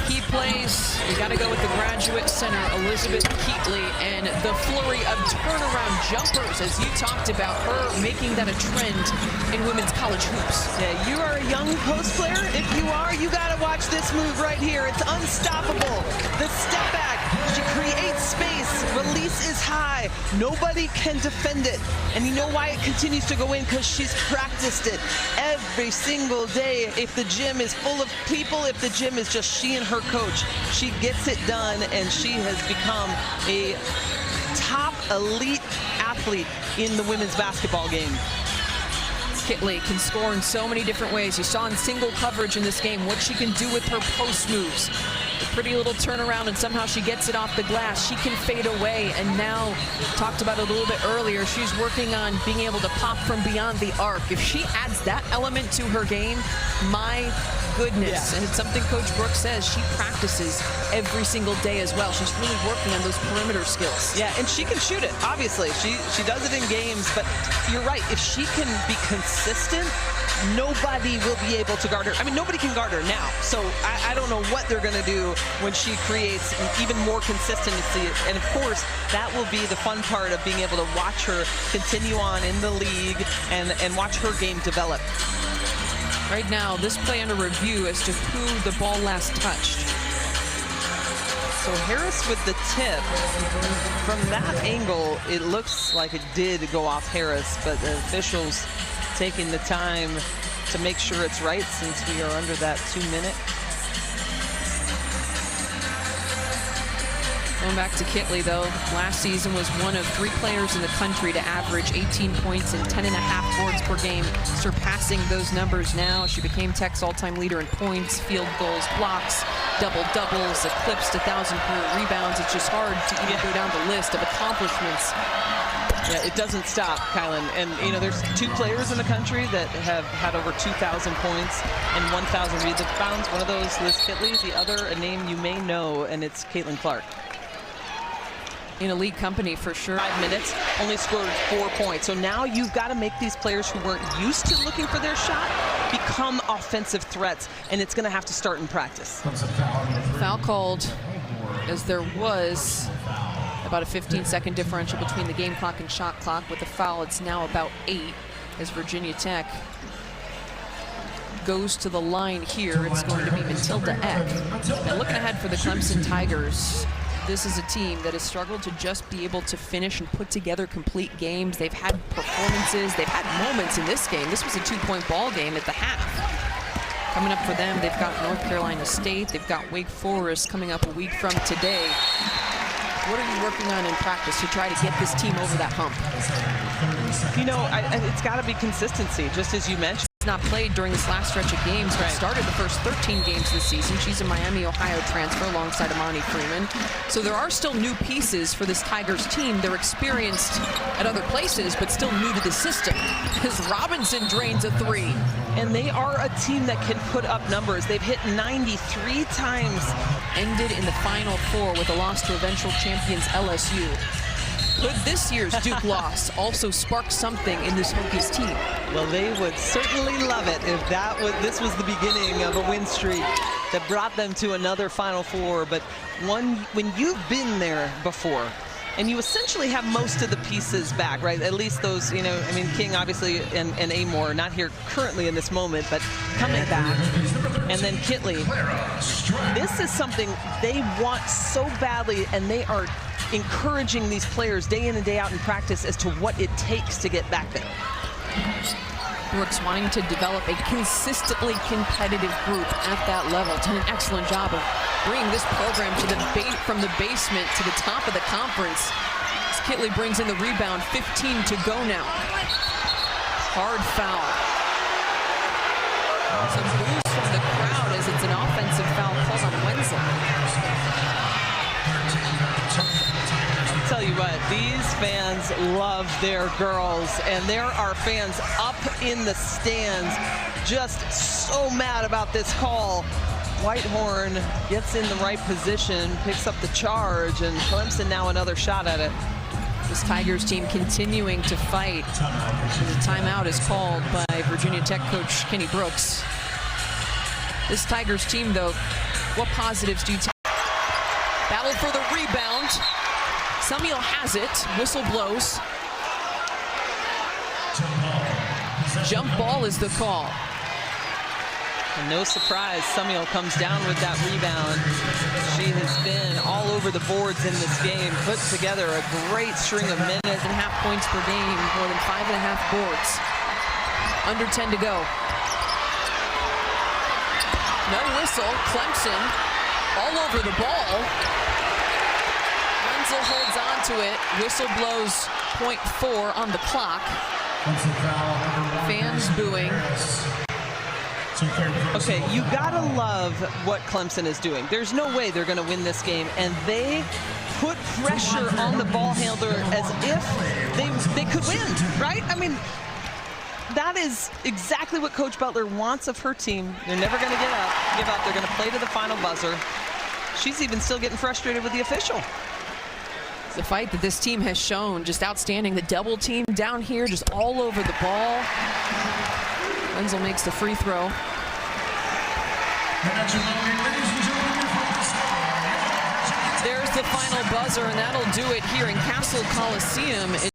Speaker 1: Key plays, we got to go with the graduate center, Elizabeth Kitley, and the flurry of turnaround jumpers, as you talked about, her making that a trend in women's college hoops.
Speaker 2: Yeah, you are a young post player. If you are, you got to watch this move right here. It's unstoppable. The step back, she creates space, release is high. Nobody can defend it. And you know why it continues to go in? Because she's practiced it every single day. If the gym is full of people, if the gym is just she and her coach, she gets it done, and she has become a top elite athlete athlete in the women's basketball game.
Speaker 1: Kitley can score in so many different ways. You saw in single coverage in this game what she can do with her post moves. A pretty little turnaround, and somehow she gets it off the glass. She can fade away, and now, talked about it a little bit earlier, she's working on being able to pop from beyond the arc. If she adds that element to her game, my goodness. And it's something Coach Brooks says she practices every single day as well. She's really working on those perimeter skills.
Speaker 2: Yeah, and she can shoot it, obviously. She does it in games, but you're right. If she can be consistent, nobody will be able to guard her. I mean, nobody can guard her now. So I don't know what they're going to do when she creates even more consistency. And of course, that will be the fun part of being able to watch her continue on in the league and watch her game develop.
Speaker 1: Right now, this play under review as to who the ball last touched.
Speaker 2: So Harris with the tip. From that angle, it looks like it did go off Harris, but the officials taking the time to make sure it's right since we are under that 2-minute.
Speaker 1: Going back to Kitley, though, last season was one of 3 players in the country to average 18 points and 10.5 boards per game, surpassing those numbers now. She became Tech's all-time leader in points, field goals, blocks, double-doubles, eclipsed 1,000 career rebounds. It's just hard to even go down the list of accomplishments.
Speaker 2: Yeah, it doesn't stop, Kylan. And, you know, there's 2 players in the country that have had over 2,000 points and 1,000 rebounds. One of those, Liz Kitley. The other, a name you may know, and it's Caitlin Clark.
Speaker 1: In elite company for sure.
Speaker 2: 5 minutes, only scored 4 points. So now you've got to make these players who weren't used to looking for their shot become offensive threats, and it's going to have to start in practice.
Speaker 1: Foul called, as there was about a 15-second differential between the game clock and shot clock. With the foul, it's now about 8 as Virginia Tech goes to the line here. It's going to be Matilda Ekh. And looking ahead for the Clemson Tigers, this is a team that has struggled to just be able to finish and put together complete games. They've had performances, they've had moments in this game. This was a 2-point ball game at the half. Coming up for them, they've got North Carolina State, they've got Wake Forest coming up a week from today. What are you working on in practice to try to get this team over that hump?
Speaker 2: You know, it's got to be consistency, just as you mentioned.
Speaker 1: Not played during this last stretch of games, but started the first 13 games this season. She's a Miami, Ohio transfer alongside Amari Freeman. So there are still new pieces for this Tigers team. They're experienced at other places, but still new to the system. As Robinson drains a 3.
Speaker 2: And they are a team that can put up numbers. They've hit 93 times.
Speaker 1: Ended in the Final Four with a loss to eventual champions LSU. Could this year's Duke loss also spark something in this Hokies team?
Speaker 2: Well, they would certainly love it if this was the beginning of a win streak that brought them to another Final Four. But when you've been there before, and you essentially have most of the pieces back, right? At least those, you know, I mean, King obviously and Amoore, not here currently in this moment, but coming back. And then Kitley. This is something they want so badly, and they are encouraging these players day in and day out in practice as to what it takes to get back there.
Speaker 1: Brooks wanting to develop a consistently competitive group at that level. Done an excellent job of bringing this program to from the basement to the top of the conference. As Kitley brings in the rebound, 15 to go now. Hard foul. Some boos from the crowd as it's an offensive foul called on Wenzel.
Speaker 2: Tell you what, these fans love their girls, and there are fans up in the stands just so mad about this call. Whitehorn gets in the right position, picks up the charge, and Clemson now another shot at it.
Speaker 1: This Tigers team continuing to fight. The timeout is called by Virginia Tech coach Kenny Brooks. This Tigers team, though, what positives do you take? Battle for the rebound. Samuel has it. Whistle blows. Jump ball is the call.
Speaker 2: And no surprise, Samuel comes down with that rebound. She has been all over the boards in this game, put together a great string of minutes.
Speaker 1: 1.5 points per game, more than 5.5 boards. Under 10 to go. No whistle. Clemson all over the ball. Wenzel holds on to it. Whistle blows .4 on the clock. Fans booing.
Speaker 2: Okay, you gotta love what Clemson is doing. There's no way they're gonna win this game, and they put pressure on the ball handler as if they could win, right? I mean, that is exactly what Coach Butler wants of her team. They're never gonna give up. They're gonna play to the final buzzer. She's even still getting frustrated with the official.
Speaker 1: It's a fight that this team has shown, just outstanding. The double team down here, just all over the ball. Wenzel makes the free throw. There's the final buzzer, and that'll do it here in Castle Coliseum.